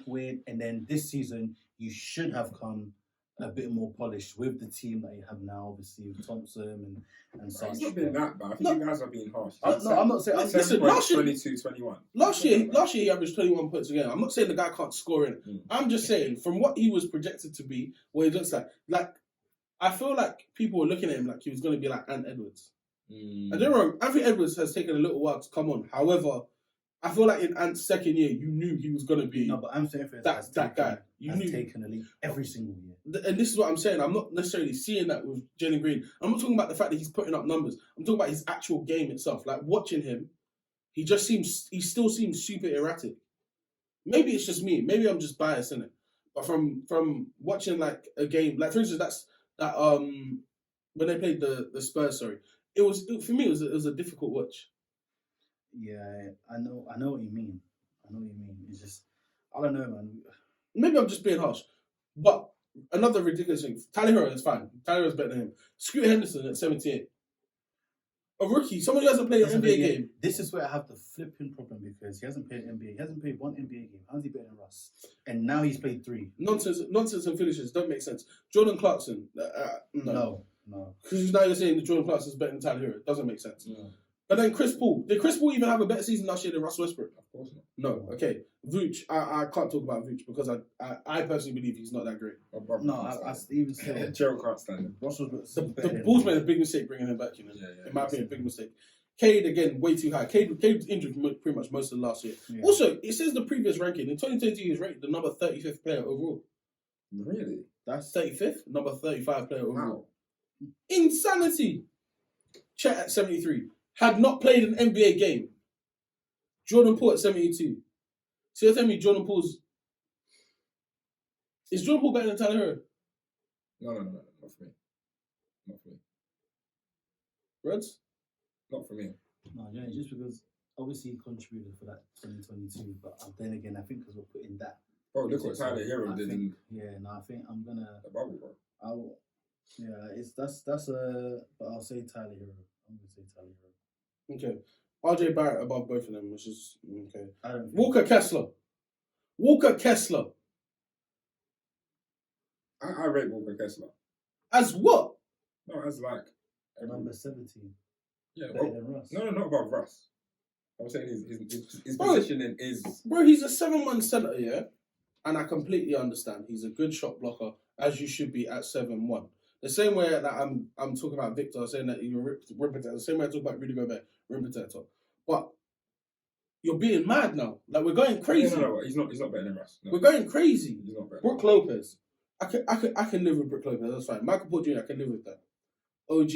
weird. And then this season you should have come a bit more polished with the team that you have now, obviously with Thompson and such. It's not been that bad. I think you guys are being harsh. No, I'm not saying. Listen, last year, 22-21. Last year he averaged 21 points a game. I'm not saying the guy can't score in it. I'm just saying from what he was projected to be, what he looks like I feel like people were looking at him like he was going to be like Ant Edwards. And don't get me wrong, Anthony Edwards has taken a little while to come on. However, I feel like in Ant's second year, you knew he was going to be. No, but Anthony Edwards that guy. You has knew taken a leap every single year. And this is what I'm saying. I'm not necessarily seeing that with Jalen Green. I'm not talking about the fact that he's putting up numbers. I'm talking about his actual game itself. Like watching him, he still seems super erratic. Maybe it's just me. Maybe I'm just biased in it. But from watching like a game, like for instance, when they played the Spurs, for me it was a difficult watch. Yeah, I know what you mean. It's just, I don't know, man. Maybe I'm just being harsh. But another ridiculous thing, Tyler Hero is fine. Tyler Hero's better than him. Scoot Henderson at 78. A rookie, someone who hasn't played an NBA game. This is where I have the flipping problem, because he hasn't played NBA. He hasn't played one NBA game. How's he better than Russ? And now he's played 3. Nonsense and finishes don't make sense. Jordan Clarkson, no. Because now you're saying that Jordan Clarkson's better than Tyler Hero. It doesn't make sense. No. But then Chris Paul. Did Chris Paul even have a better season last year than Russell Westbrook? Of course not. No. Okay. Vooch, I can't talk about Vooch because I personally believe he's not that great. No, I even still. Gerald can't stand him. The Bulls made a big mistake bringing him back, you know. In my opinion, a big mistake. Cade, again, way too high. Cade was injured pretty much most of the last year. Yeah. Also, it says the previous ranking. In 2022, he was rated the number 35th player overall. Really? That's 35th? Number 35 player overall. Wow. Insanity! Chet at 73. Had not played an NBA game. Jordan Poole at 72. So you're telling me Jordan Poole's... Is Jordan Poole better than Tyler Hero? No, not for me. Not for me. Reds? Not for me. No, just because obviously he contributed for that 2022, but then again, I think because we're putting that. Bro, look what Tyler Hero did in... Yeah, no, I think I'm gonna... The bubble, bro. But I'll say Tyler Hero. I'm gonna say Tyler Hero. Okay. RJ Barrett above both of them, which is okay. Walker Kessler. I rate Walker Kessler. As what? No, as like number 17. Yeah, better than Russ. No, not above Russ. I'm saying his positioning is. Bro, he's a 7-1 center, yeah, and I completely understand. He's a good shot blocker, as you should be at 7-1. The same way that I'm talking about Victor, saying that you're rim protector. The same way I talk about Rudy Gobert, rim protector. But you're being mad now. Like we're going crazy. No, he's not better than Russ. No. We're going crazy. He's not better. Brook Lopez. I can live with Brook Lopez. That's fine. Michael Porter Jr. I can live with that. OG.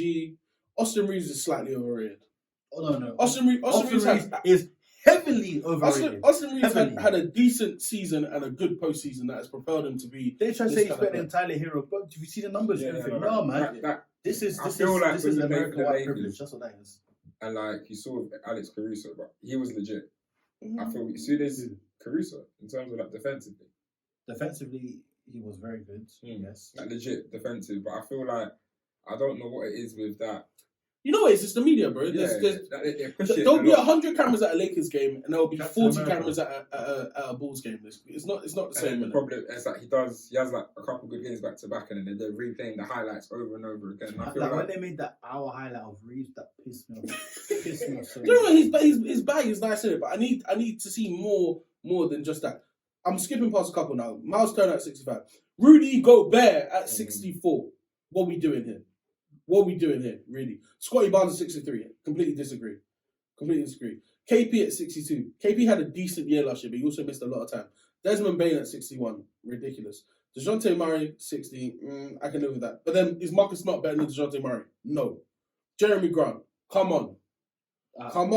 Austin Reeves is slightly overrated. Oh no. Austin Reeves is heavily overrated. Austin Reeves had a decent season and a good postseason that has propelled him to be. They try to say he's better than Tyler Hero, but do you see the numbers? No, man. This is American white privilege. That's what that is. And like you saw with Alex Caruso, but he was legit. I feel you see this Caruso in terms of like defensively. Defensively, he was very good. Yes, like legit defensive. But I feel like I don't know what it is with that. You know what? It's just the media, bro. There'll be 100 cameras at a Lakers game, and there'll be 40 cameras at a Bulls game. It's not the same. The problem is that he has like a couple good games back to back, and then they're replaying the highlights over and over again. I feel like when they made that hour highlight of Reeves, that pissed me off. So you know, his bag is nice in it, but I need to see more than just that. I'm skipping past a couple now. Miles Turner at 65. Rudy Gobert at 64. What we doing here? Really? Scotty Barnes at 63. Completely disagree. KP at 62. KP had a decent year last year, but he also missed a lot of time. Desmond Bain at 61. Ridiculous. DeJounte Murray, 60. I can live with that. But then, is Marcus Smart better than DeJounte Murray? No. Jeremy Grant. Come on. I don't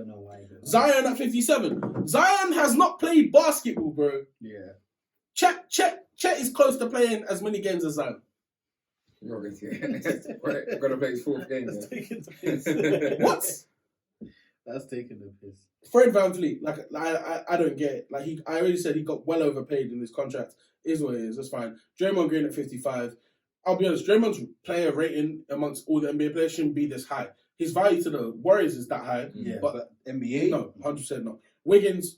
know why. Zion at 57. Zion has not played basketball, bro. Yeah. Chet is close to playing as many games as Zion. You're going to play his 4th game. That's taking the piss. What? That's taking the piss. Fred VanVleet, I don't get it. I already said he got well overpaid in his contract. Is what it is. That's fine. Draymond Green at 55. I'll be honest. Draymond's player rating amongst all the NBA players shouldn't be this high. His value to the Warriors is that high. Yeah, but NBA, no, 100% not. Wiggins,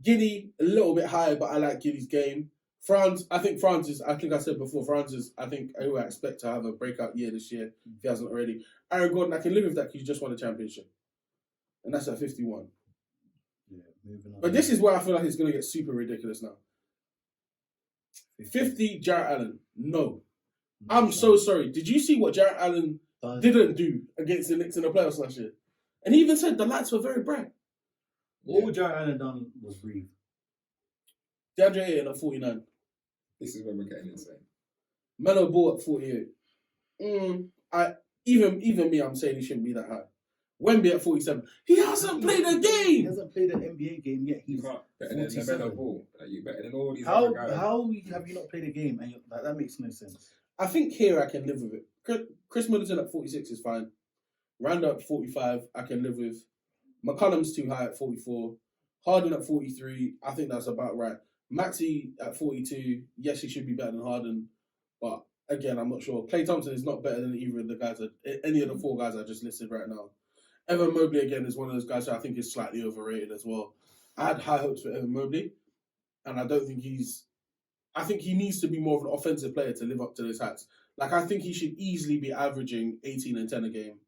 Giddy a little bit higher, but I like Giddy's game. I think I said before, who I expect to have a breakout year this year if he hasn't already. Aaron Gordon, I can live with that because he just won a championship. And that's at 51. Yeah, moving on. But this is where I feel like it's going to get super ridiculous now. 50, Jarrett Allen. No. I'm so sorry. Did you see what Jarrett Allen didn't do against the Knicks in the playoffs last year? And he even said the lights were very bright. All Jarrett Allen done was breathe. DeAndre Ayton at 49. This is where we're getting insane. Melo Ball at 48. Even me, I'm saying he shouldn't be that high. Wemby at 47. He hasn't played a game. He hasn't played an NBA game yet. He's better than LaMelo Ball. You better than all these how other guys. how have you not played a game? And that makes no sense. I think here I can live with it. Chris Middleton at 46 is fine. Randall at 45, I can live with. McCollum's too high at 44. Harden at 43, I think that's about right. Maxey at 42, yes, he should be better than Harden, but again, I'm not sure. Klay Thompson is not better than either of the guys, any of the 4 guys I just listed right now. Evan Mobley, again, is one of those guys who I think is slightly overrated as well. I had high hopes for Evan Mobley, and I think he needs to be more of an offensive player to live up to those heights. I think he should easily be averaging 18 and 10 a game,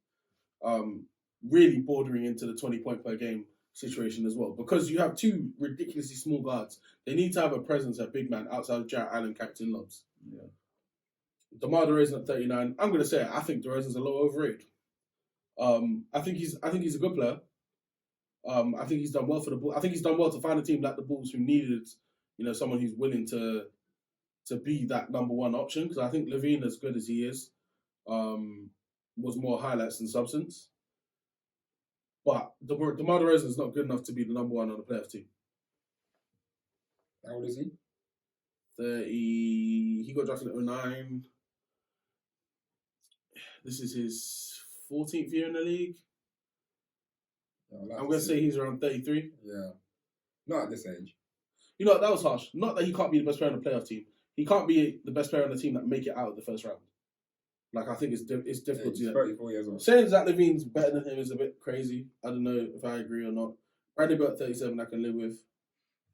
really bordering into the 20 point per game situation as well. Because you have 2 ridiculously small guards. They need to have a presence at big man outside of Jarrett Allen, Captain Lobs. Yeah. DeMar DeRozan at 39. I'm going to say it. I think DeRozan's a little overrated. I think he's a good player. I think he's done well for the Bulls. I think he's done well to find a team like the Bulls who needed, someone who's willing to be that number 1 option. Because I think Levine, as good as he is, was more highlights than substance. But DeMar DeRozan is not good enough to be the number 1 on the playoff team. How old is he? 30. He got drafted in 09. This is his 14th year in the league. I'm going to say he's around 33. Yeah. Not at this age. That was harsh. Not that he can't be the best player on the playoff team. He can't be the best player on the team that make it out of the first round. I think it's difficult to do that. 34 years old. Saying Zach Levine's better than him is a bit crazy. I don't know if I agree or not. Bradley Beal at 37, I can live with.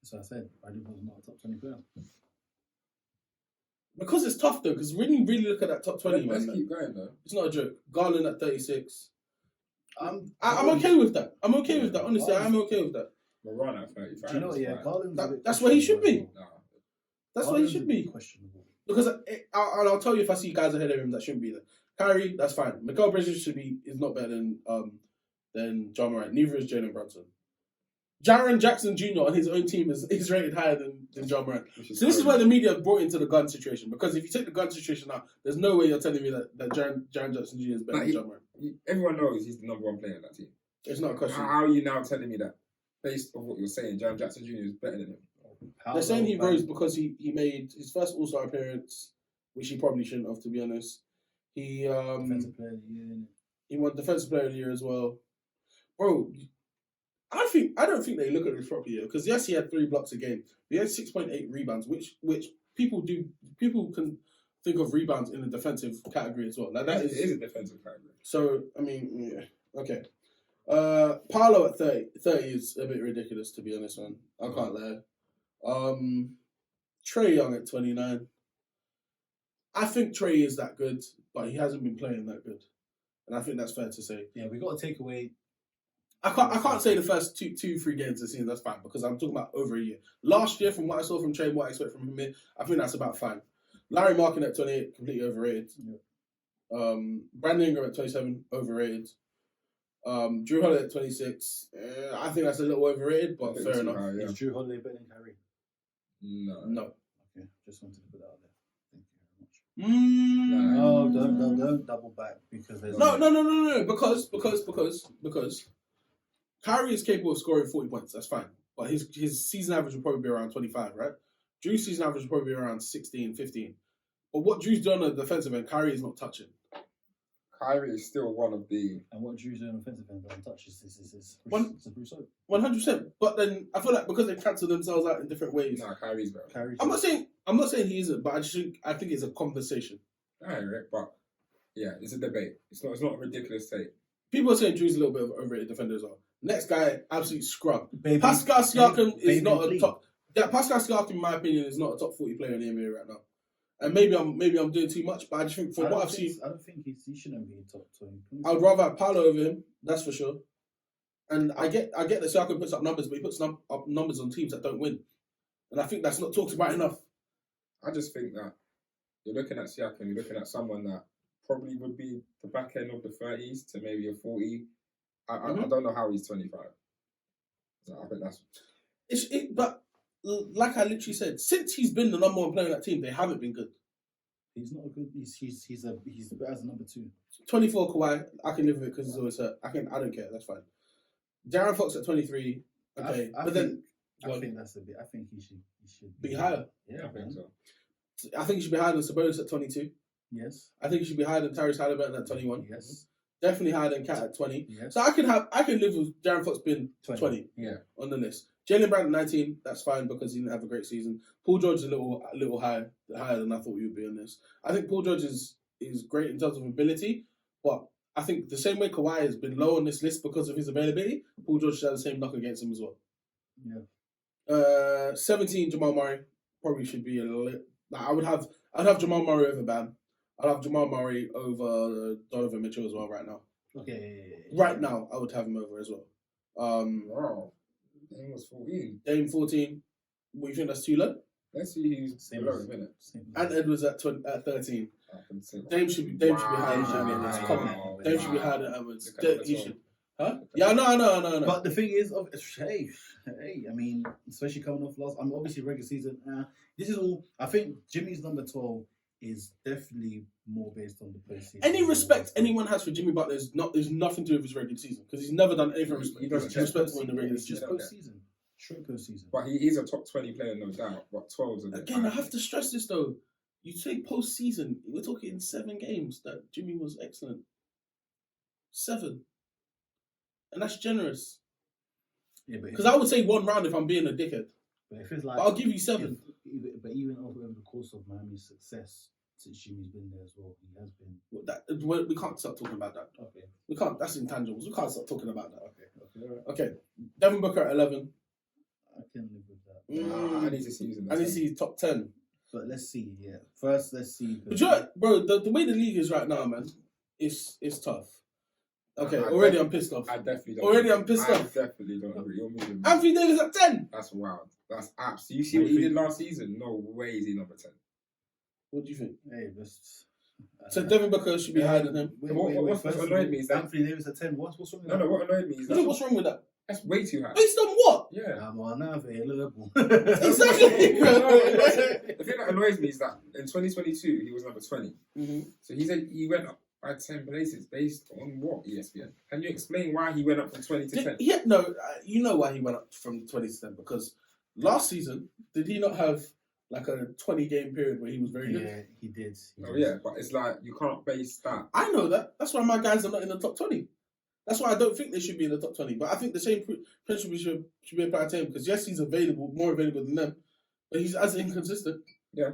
So I said, Bradley Beal's not a top 20 player. Because it's tough though, because when you really look at that top 20, Let's man, keep going though. it's not a joke. Garland at 36. I'm okay with that. I'm okay with that. Honestly, I'm okay with that. Moran at 35. Do you know what? Yeah, Garland's That's where he should be. Nah. That's where he should be. Questionable. Because I'll tell you if I see guys ahead of him that shouldn't be there. Kyrie, that's fine. Mikal Bridges is not better than John Morant. Neither is Jalen Brunson. Jaren Jackson Jr. on his own team is rated higher than John Morant. So this is where the media brought into the gun situation. Because if you take the gun situation out, there's no way you're telling me that Jaren Jackson Jr. is better than John Morant. Everyone knows he's the number 1 player in that team. It's not a question. How are you now telling me that, based on what you're saying, Jaren Jackson Jr. is better than him? They're saying he rose because he made his first All-Star appearance, which he probably shouldn't have, to be honest. He Defensive player of the year. He won Defensive Player of the Year as well. Bro, I don't think they look at this properly because yes, he had 3 blocks a game. He had 6.8 rebounds, which people can think of rebounds in the defensive category as well. Like that is a defensive category. So I mean, yeah, okay. Paolo at 30 is a bit ridiculous, to be honest, man. I can't lie. Trae Young at 29. I think Trae is that good, but he hasn't been playing that good. And I think that's fair to say. Yeah, we got to take away I can't say the first two, 3 games of the season, that's fine, because I'm talking about over a year. Last year, from what I saw from Trey, what I expect from him here, I think that's about fine. Larry Markin at 28, completely overrated. Yeah. Brandon Ingram at 27, overrated. Drew Holiday at 26, I think that's a little overrated, but fair enough. High, yeah. Is Drew Holiday better than Kyrie? No. Okay, just wanted to put that out there. Thank you very much. No, don't double back because there's No. Because Kyrie is capable of scoring 40 points. That's fine, but his season average will probably be around 25, right? Drew's season average will probably be around 16, 15. But what Drew's done on the defensive end, Kyrie is not touching. Kyrie is still one of the. And what Drew's doing on the offensive end doesn't touch is Bruce 100%. But then I feel like because they cancel themselves out in different ways. Nah, Kyrie's better. I'm not saying he isn't, but I think it's a conversation. Alright, but yeah, it's a debate. It's not a ridiculous take. People are saying Drew's a little bit of an overrated defender as well. Next guy, absolute scrub. Baby, Pascal Siakam is not please. a top. Yeah, Pascal Siakam, in my opinion, is not a top 40 player in the NBA right now. And maybe I'm doing too much, but I just think from what I've seen, I don't think he shouldn't be top 20. I would rather have Paolo over him. That's for sure. And I get that Siakam puts up numbers, but he puts up numbers on teams that don't win, and I think that's not talked about enough. I just think that you're looking at Siakam, you're looking at someone that probably would be the back end of the 30s to maybe a 40. I don't know how he's 25. So I think that's. But like I literally said, since he's been the number one player in that team, they haven't been good. He's not a good. He's better as a number 2. 24 Kawhi, I can live with it because he's always hurt. I don't care. That's fine. Darren Fox at 23. Okay, I think that's a bit. I think he should be higher. Yeah, I think so. I think he should be higher than Sabonis at 22. Yes. I think he should be higher than Tyrese Halliburton at 21. Yes. Definitely higher than Cat at 20. Yes. So I can live with Darren Fox being 20. Yeah. On the list. Jalen Brown at 19. That's fine because he didn't have a great season. Paul George is a little higher than I thought he would be on this. I think Paul George is great in terms of ability, but I think the same way Kawhi has been low on this list because of his availability, Paul George should have the same knock against him as well. Yeah. 17 Jamal Murray probably should be a little. I'd have Jamal Murray over Bam. I'd have Jamal Murray over Donovan Mitchell as well right now. Okay. Right now, I would have him over as well. Wow. Dame was 14. Dame 14. What, you think that's too low? Let's see who's below in a minute. And Edwards at 13. Dame should be higher than Edwards. Come on. Dame should be higher than Edwards. He should. Huh? Yeah, no. But the thing is, hey, I mean, especially coming off last, I'm obviously regular season. This is all. I think Jimmy's number 12 is definitely more based on the postseason. Any respect anyone has for Jimmy Butler is nothing to do with his regular season because he's never done anything respectable in the regular It's just season. postseason. Straight postseason. But he's a top 20 player, no doubt. But 12's a bit. Again, I have to stress this though. You say postseason, we're talking 7 games that Jimmy was excellent. 7. And that's generous. Yeah, because I would say 1 round if I'm being a dickhead. But if it's like, but I'll give you 7. But even over the course of Miami's success, since Jimmy's been there as well, he has been. We can't start talking about that. Okay. We can't. That's intangibles. We can't start talking about that. Okay. All right. Okay. Devin Booker at 11. I can live with that. I need to see him. I need to see top 10. But let's see. Yeah. First, let's see. But you know, bro, the way the league is right now, man, it's tough. Okay, already I'm pissed off. I definitely don't. Already I'm pissed off. I definitely don't agree. You're moving. Anthony Davis at 10. That's wild. That's apps. You see what he did last season? No way is he number 10. What do you think? Hey, that's. So Devin Booker should be higher than him. What's annoyed me is that Anthony Davis at 10. What's wrong with that? No, what annoyed me is that. What's wrong with that? That's way too high. Based on what? Yeah. I'm on available. Exactly. The thing that annoys me is that in 2022 he was number 20. Mm-hmm. So he went up by 10 places based on what, ESPN? Can you explain why he went up from 20 to 10? Yeah, no, you know why he went up from 20 to 10 because last season did he not have like a 20-game period where he was very good? Yeah, he did. Yeah, but it's like you can't base that. I know that. That's why my guys are not in the top 20. That's why I don't think they should be in the top 20. But I think the same principle should be applied to him because yes, he's more available than them, but he's as inconsistent. Yeah.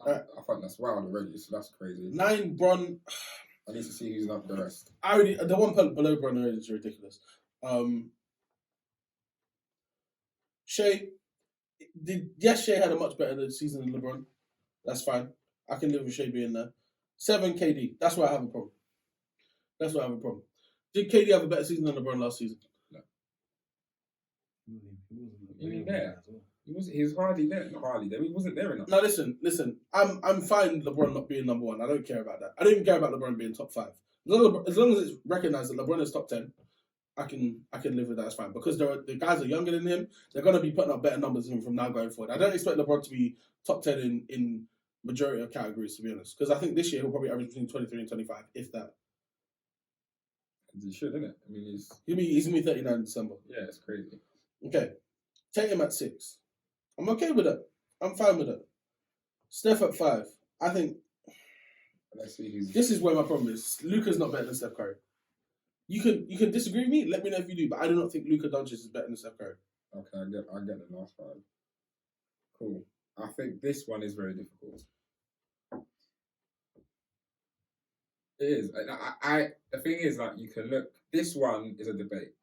I think that's wild already, so that's crazy. 9, Bron. I need to see who's up the rest. The one below Bron already is ridiculous. Shea. Shea had a much better season than LeBron. That's fine. I can live with Shea being there. 7, KD. That's why I have a problem. Did KD have a better season than LeBron last season? He wasn't there. He was hardly there. Not hardly there. He wasn't there enough. No, listen. I'm fine with LeBron not being number one. I don't care about that. I don't even care about LeBron being top 5. As long as it's recognised that LeBron is top 10, I can live with that. It's fine because the guys are younger than him. They're gonna be putting up better numbers than him from now going forward. I don't expect LeBron to be top 10 in majority of categories, to be honest. Because I think this year he'll probably average between 23 and 25, if that. He should, isn't it? I mean, He's gonna be 39 in December. Yeah, it's crazy. Okay, take him at 6. I'm okay with that. I'm fine with it. Steph at 5. I think Let's see who's. this is where my problem is. Luka's not better than Steph Curry. You can disagree with me. Let me know if you do, but I do not think Luka Doncic is better than Steph Curry. Okay, I get the last 5. Cool. I think this one is very difficult. It is. I the thing is, like, you can look. This one is a debate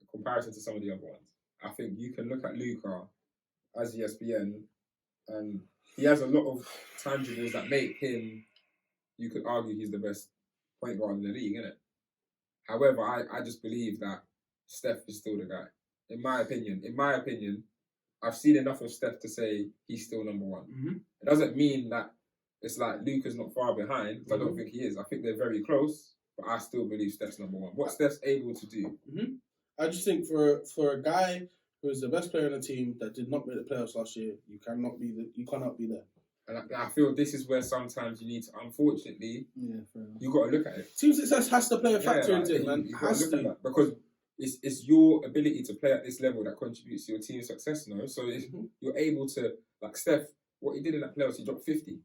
in comparison to some of the other ones. I think you can look at Luka as ESPN, and he has a lot of tangibles that make him. You could argue he's the best point guard in the league, isn't it? However, I just believe that Steph is still the guy. In my opinion, I've seen enough of Steph to say he's still number one. Mm-hmm. It doesn't mean that it's like Luka's not far behind, because I don't think he is. I think they're very close, but I still believe Steph's number one. What Steph's able to do. Mm-hmm. I just think for a guy who is the best player on the team that did not make the playoffs last year, you cannot be there. And I feel this is where sometimes you need to, unfortunately, you got to look at it. Team success has to play a factor into it, man. You got to look at that because it's your ability to play at this level that contributes to your team's success, no? So if you're able to, like Steph, what he did in that playoffs, he dropped 50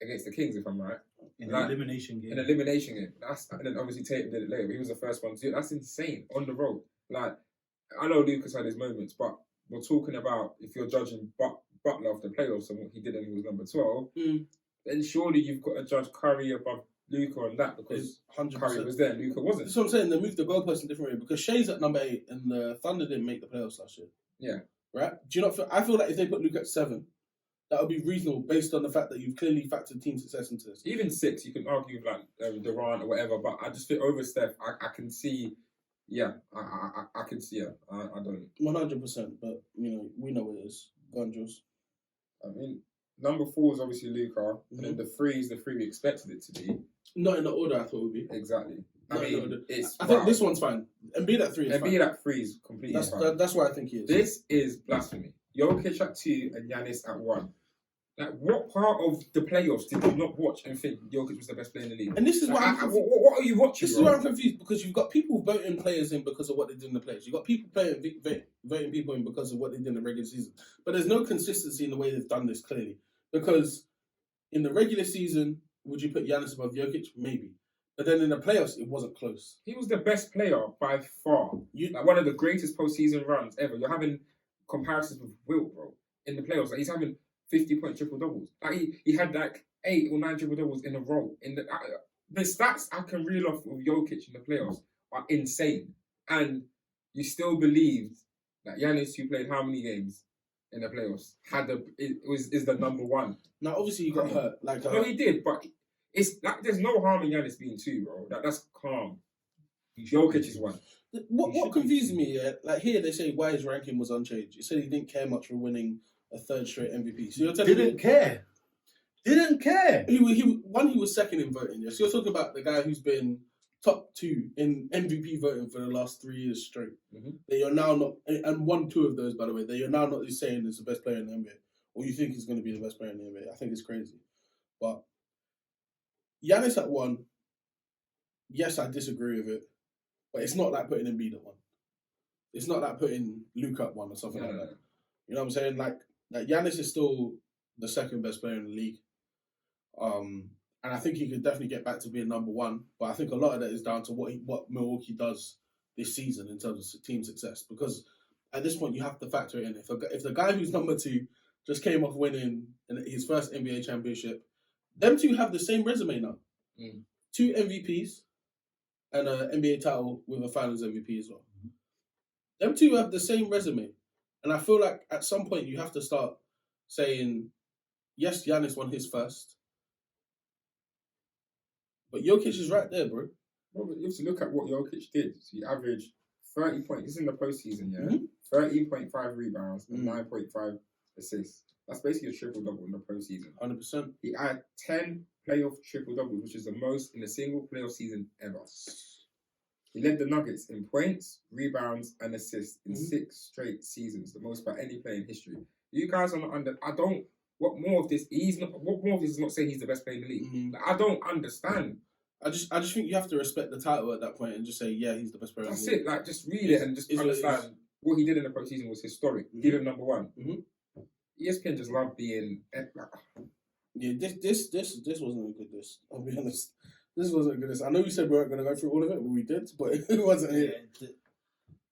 against the Kings, if I'm right. In an elimination game. And then obviously Tatum did it later, but he was the first one to do it. That's insane on the road. Like, I know Luka's had his moments, but we're talking about if you're judging Butler off the playoffs and what he did and he was number 12, then surely you've got to judge Curry above Luka on that because 100%. Curry was there and Luka wasn't. That's what I'm saying. They moved the goalpost in a different way because Shea's at number 8 and the Thunder didn't make the playoffs last year. Yeah. Right? Do you not feel? I feel like if they put Luka at 7, that would be reasonable based on the fact that you've clearly factored team success into this. Even 6, you can argue with like Durant or whatever, but I just feel over Steph, I can see. Yeah, I can see it. I don't. 100%, but we know what it is. Go on, Jules. I mean, number 4 is obviously Luka, and then the 3 is the 3 we expected it to be. Not in the order I thought it would be. Exactly. I think this one's fine. Embiid at 3 is fine. Embiid at 3 is completely fine. That's why I think he is. This is blasphemy. Jokic at 2 and Giannis at 1. Like, what part of the playoffs did you not watch and think Jokic was the best player in the league? And this is why what are you watching? This is why I'm confused because you've got people voting players in because of what they did in the playoffs. You've got people voting people in because of what they did in the regular season. But there's no consistency in the way they've done this, clearly. Because in the regular season, would you put Giannis above Jokic? Maybe. But then in the playoffs, it wasn't close. He was the best player by far. Like one of the greatest postseason runs ever. You're having comparisons with Wilt, bro, in the playoffs. Like, he's having 50-point triple doubles. Like he had like 8 or 9 triple doubles in a row. In the stats I can reel off with Jokic in the playoffs are insane. And you still believed that Giannis, who played how many games in the playoffs, is the number 1. Now obviously he got hurt. No, he did, but it's like there's no harm in Giannis being 2, bro. That's calm. Jokic is 1. What confuses me, like here they say why his ranking was unchanged. He said he didn't care much for winning a 3rd straight MVP. So you're telling Didn't care. He was second in voting. Yeah? So you're talking about the guy who's been top 2 in MVP voting for the last 3 years straight. That you're now not, and won 2 of those, by the way, that you're now not just saying is the best player in the NBA, or you think he's going to be the best player in the NBA. I think it's crazy. But Giannis at 1, yes, I disagree with it, but it's not like putting Embiid at 1. It's not like putting Luka at 1 or something like that. You know what I'm saying? Like Giannis is still the 2nd best player in the league. And I think he could definitely get back to being number 1. But I think a lot of that is down to what Milwaukee does this season in terms of team success. Because at this point, you have to factor it in. If the guy who's number 2 just came off winning his first NBA championship, them two have the same resume now. 2 MVPs and an NBA title with a Finals MVP as well. Them two have the same resume. And I feel like at some point you have to start saying, yes, Giannis won his first. But Jokic is right there, bro. Well, you have to look at what Jokic did. So he averaged 30 points. This is in the postseason, yeah? Mhm. 13.5 rebounds and Mhm. 9.5 assists. That's basically a triple-double in the postseason. 100%. He had 10 playoff triple-doubles, which is the most in a single playoff season ever. He led the Nuggets in points, rebounds, and assists in 6 straight seasons, the most by any player in history. You guys are not under. I don't. What more of this? What more of this is not saying he's the best player in the league? Like, I don't understand. I just think you have to respect the title at that point and just say, yeah, he's the best player. That's it. Like, just read it and just understand what he did in the postseason was historic. Give him number one. ESPN just loved being. Yeah, this wasn't a good. I'll be honest. This wasn't a good. I know we said we weren't going to go through all of it, but we did. But it wasn't it.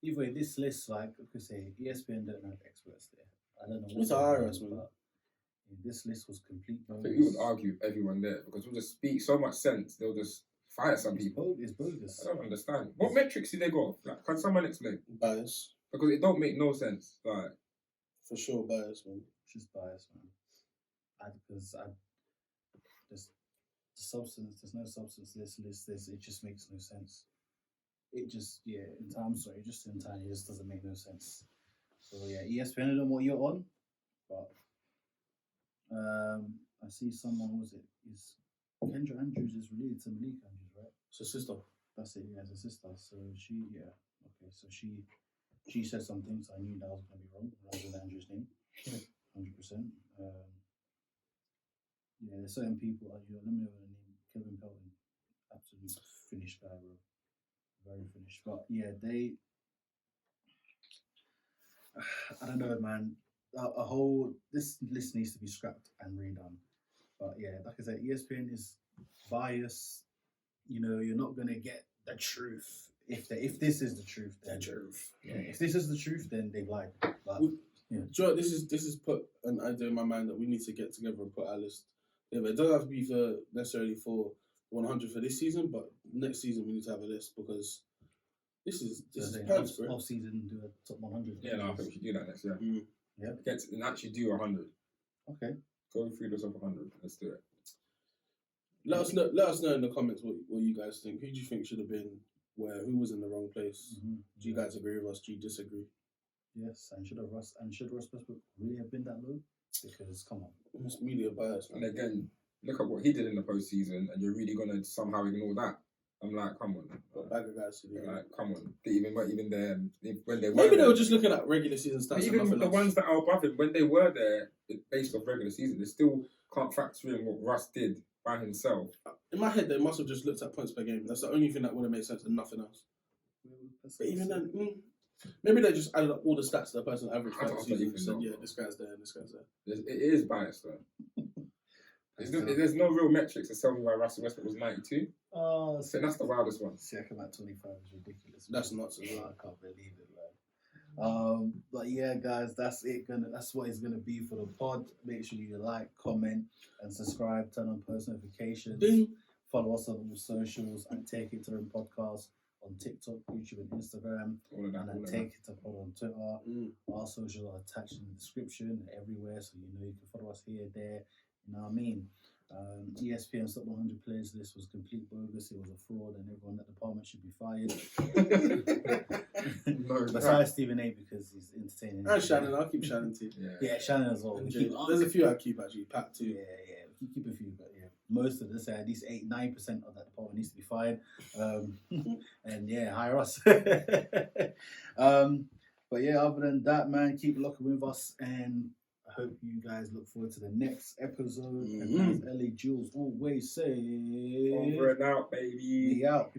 Either way, this list, like I could say, ESPN don't have experts there. I don't know. It's IRS, man. This list was complete. I think you would argue with everyone there because we'll just speak so much sense. They'll just fire some people. It's bogus. I don't understand. What metrics do they go? Like, can someone explain? Bias. Because it don't make no sense. Like, for sure, bias, man. It's just bias, man. There's the substance. There's no substance. It just makes no sense. It just in time. Sorry, just in time. It just doesn't make no sense. So yeah, ESPN, I don't know what you're on, but I see someone is Kendra Andrews is related to Malika Andrews, right? It's a sister. That's it. Yeah, it's a sister. So So she said some things I knew that was going to be wrong. That was Andrew's name, 100%. There's certain people. Let me know the name. Kevin Pelton, absolute finished guy, bro. Very finished. But yeah, I don't know, man. This list needs to be scrapped and redone. But yeah, like I said, ESPN is biased. You're not gonna get the truth. If this is the truth, then if this is the truth, then they've lied. But, Joe, this is put an idea in my mind that we need to get together and put our list. Yeah, but it doesn't have to be necessarily for 100 for this season, but next season we need to have a list because this is pants, bro. Off season, do a top 100. Yeah, no, I think we should do that next year. Yeah, and actually do 100. Okay, go through the top 100. Let's do it. Let us know in the comments what you guys think. Who do you think should have been where? Who was in the wrong place? Do you guys agree with us? Do you disagree? Yes, and should Russ Westbrook really have been that low? Because come on, it's media bias. And again, look at what he did in the postseason, and you're really gonna somehow ignore that. I'm like, come on, bag of guys. Like, come on. They weren't even there when they were. Maybe they were just looking at regular season stats. Even the ones that are above him, when they were there, based off regular season, they still can't factor in what Russ did by himself. In my head, they must have just looked at points per game. That's the only thing that would have made sense and nothing else. But even then, maybe they just added up all the stats to the person average for the season and said, yeah, this guy's there and this guy's there. It is biased, though. There's no real metrics to tell me why Russell Westbrook was 92. Oh, so that's the wildest one. Siakam at 25 is ridiculous. That's nuts. I can't believe it, man. But yeah, guys, that's it. That's what it's gonna be for the pod. Make sure you like, comment, and subscribe. Turn on post notifications. Ding. Follow us on all socials and Take It to Them podcast on TikTok, YouTube, and Instagram. And then Take It to Pod on Twitter. Our socials are attached in the description everywhere, so you can follow us here, there. You know what I mean? ESPN's top 100 players list was complete bogus. It was a fraud, and everyone at the department should be fired. Besides Stephen A, because he's entertaining. And Shannon, I'll keep Shannon too. Yeah, Shannon as well. There's a few I keep actually. Pat too. Yeah. We keep a few, but yeah, most of this, at least 8-9% of that department needs to be fired. And yeah, hire us. But yeah, other than that, man, keep locking with us, and I hope you guys look forward to the next episode. And as Ellie Jules always say, over and out, baby. We out.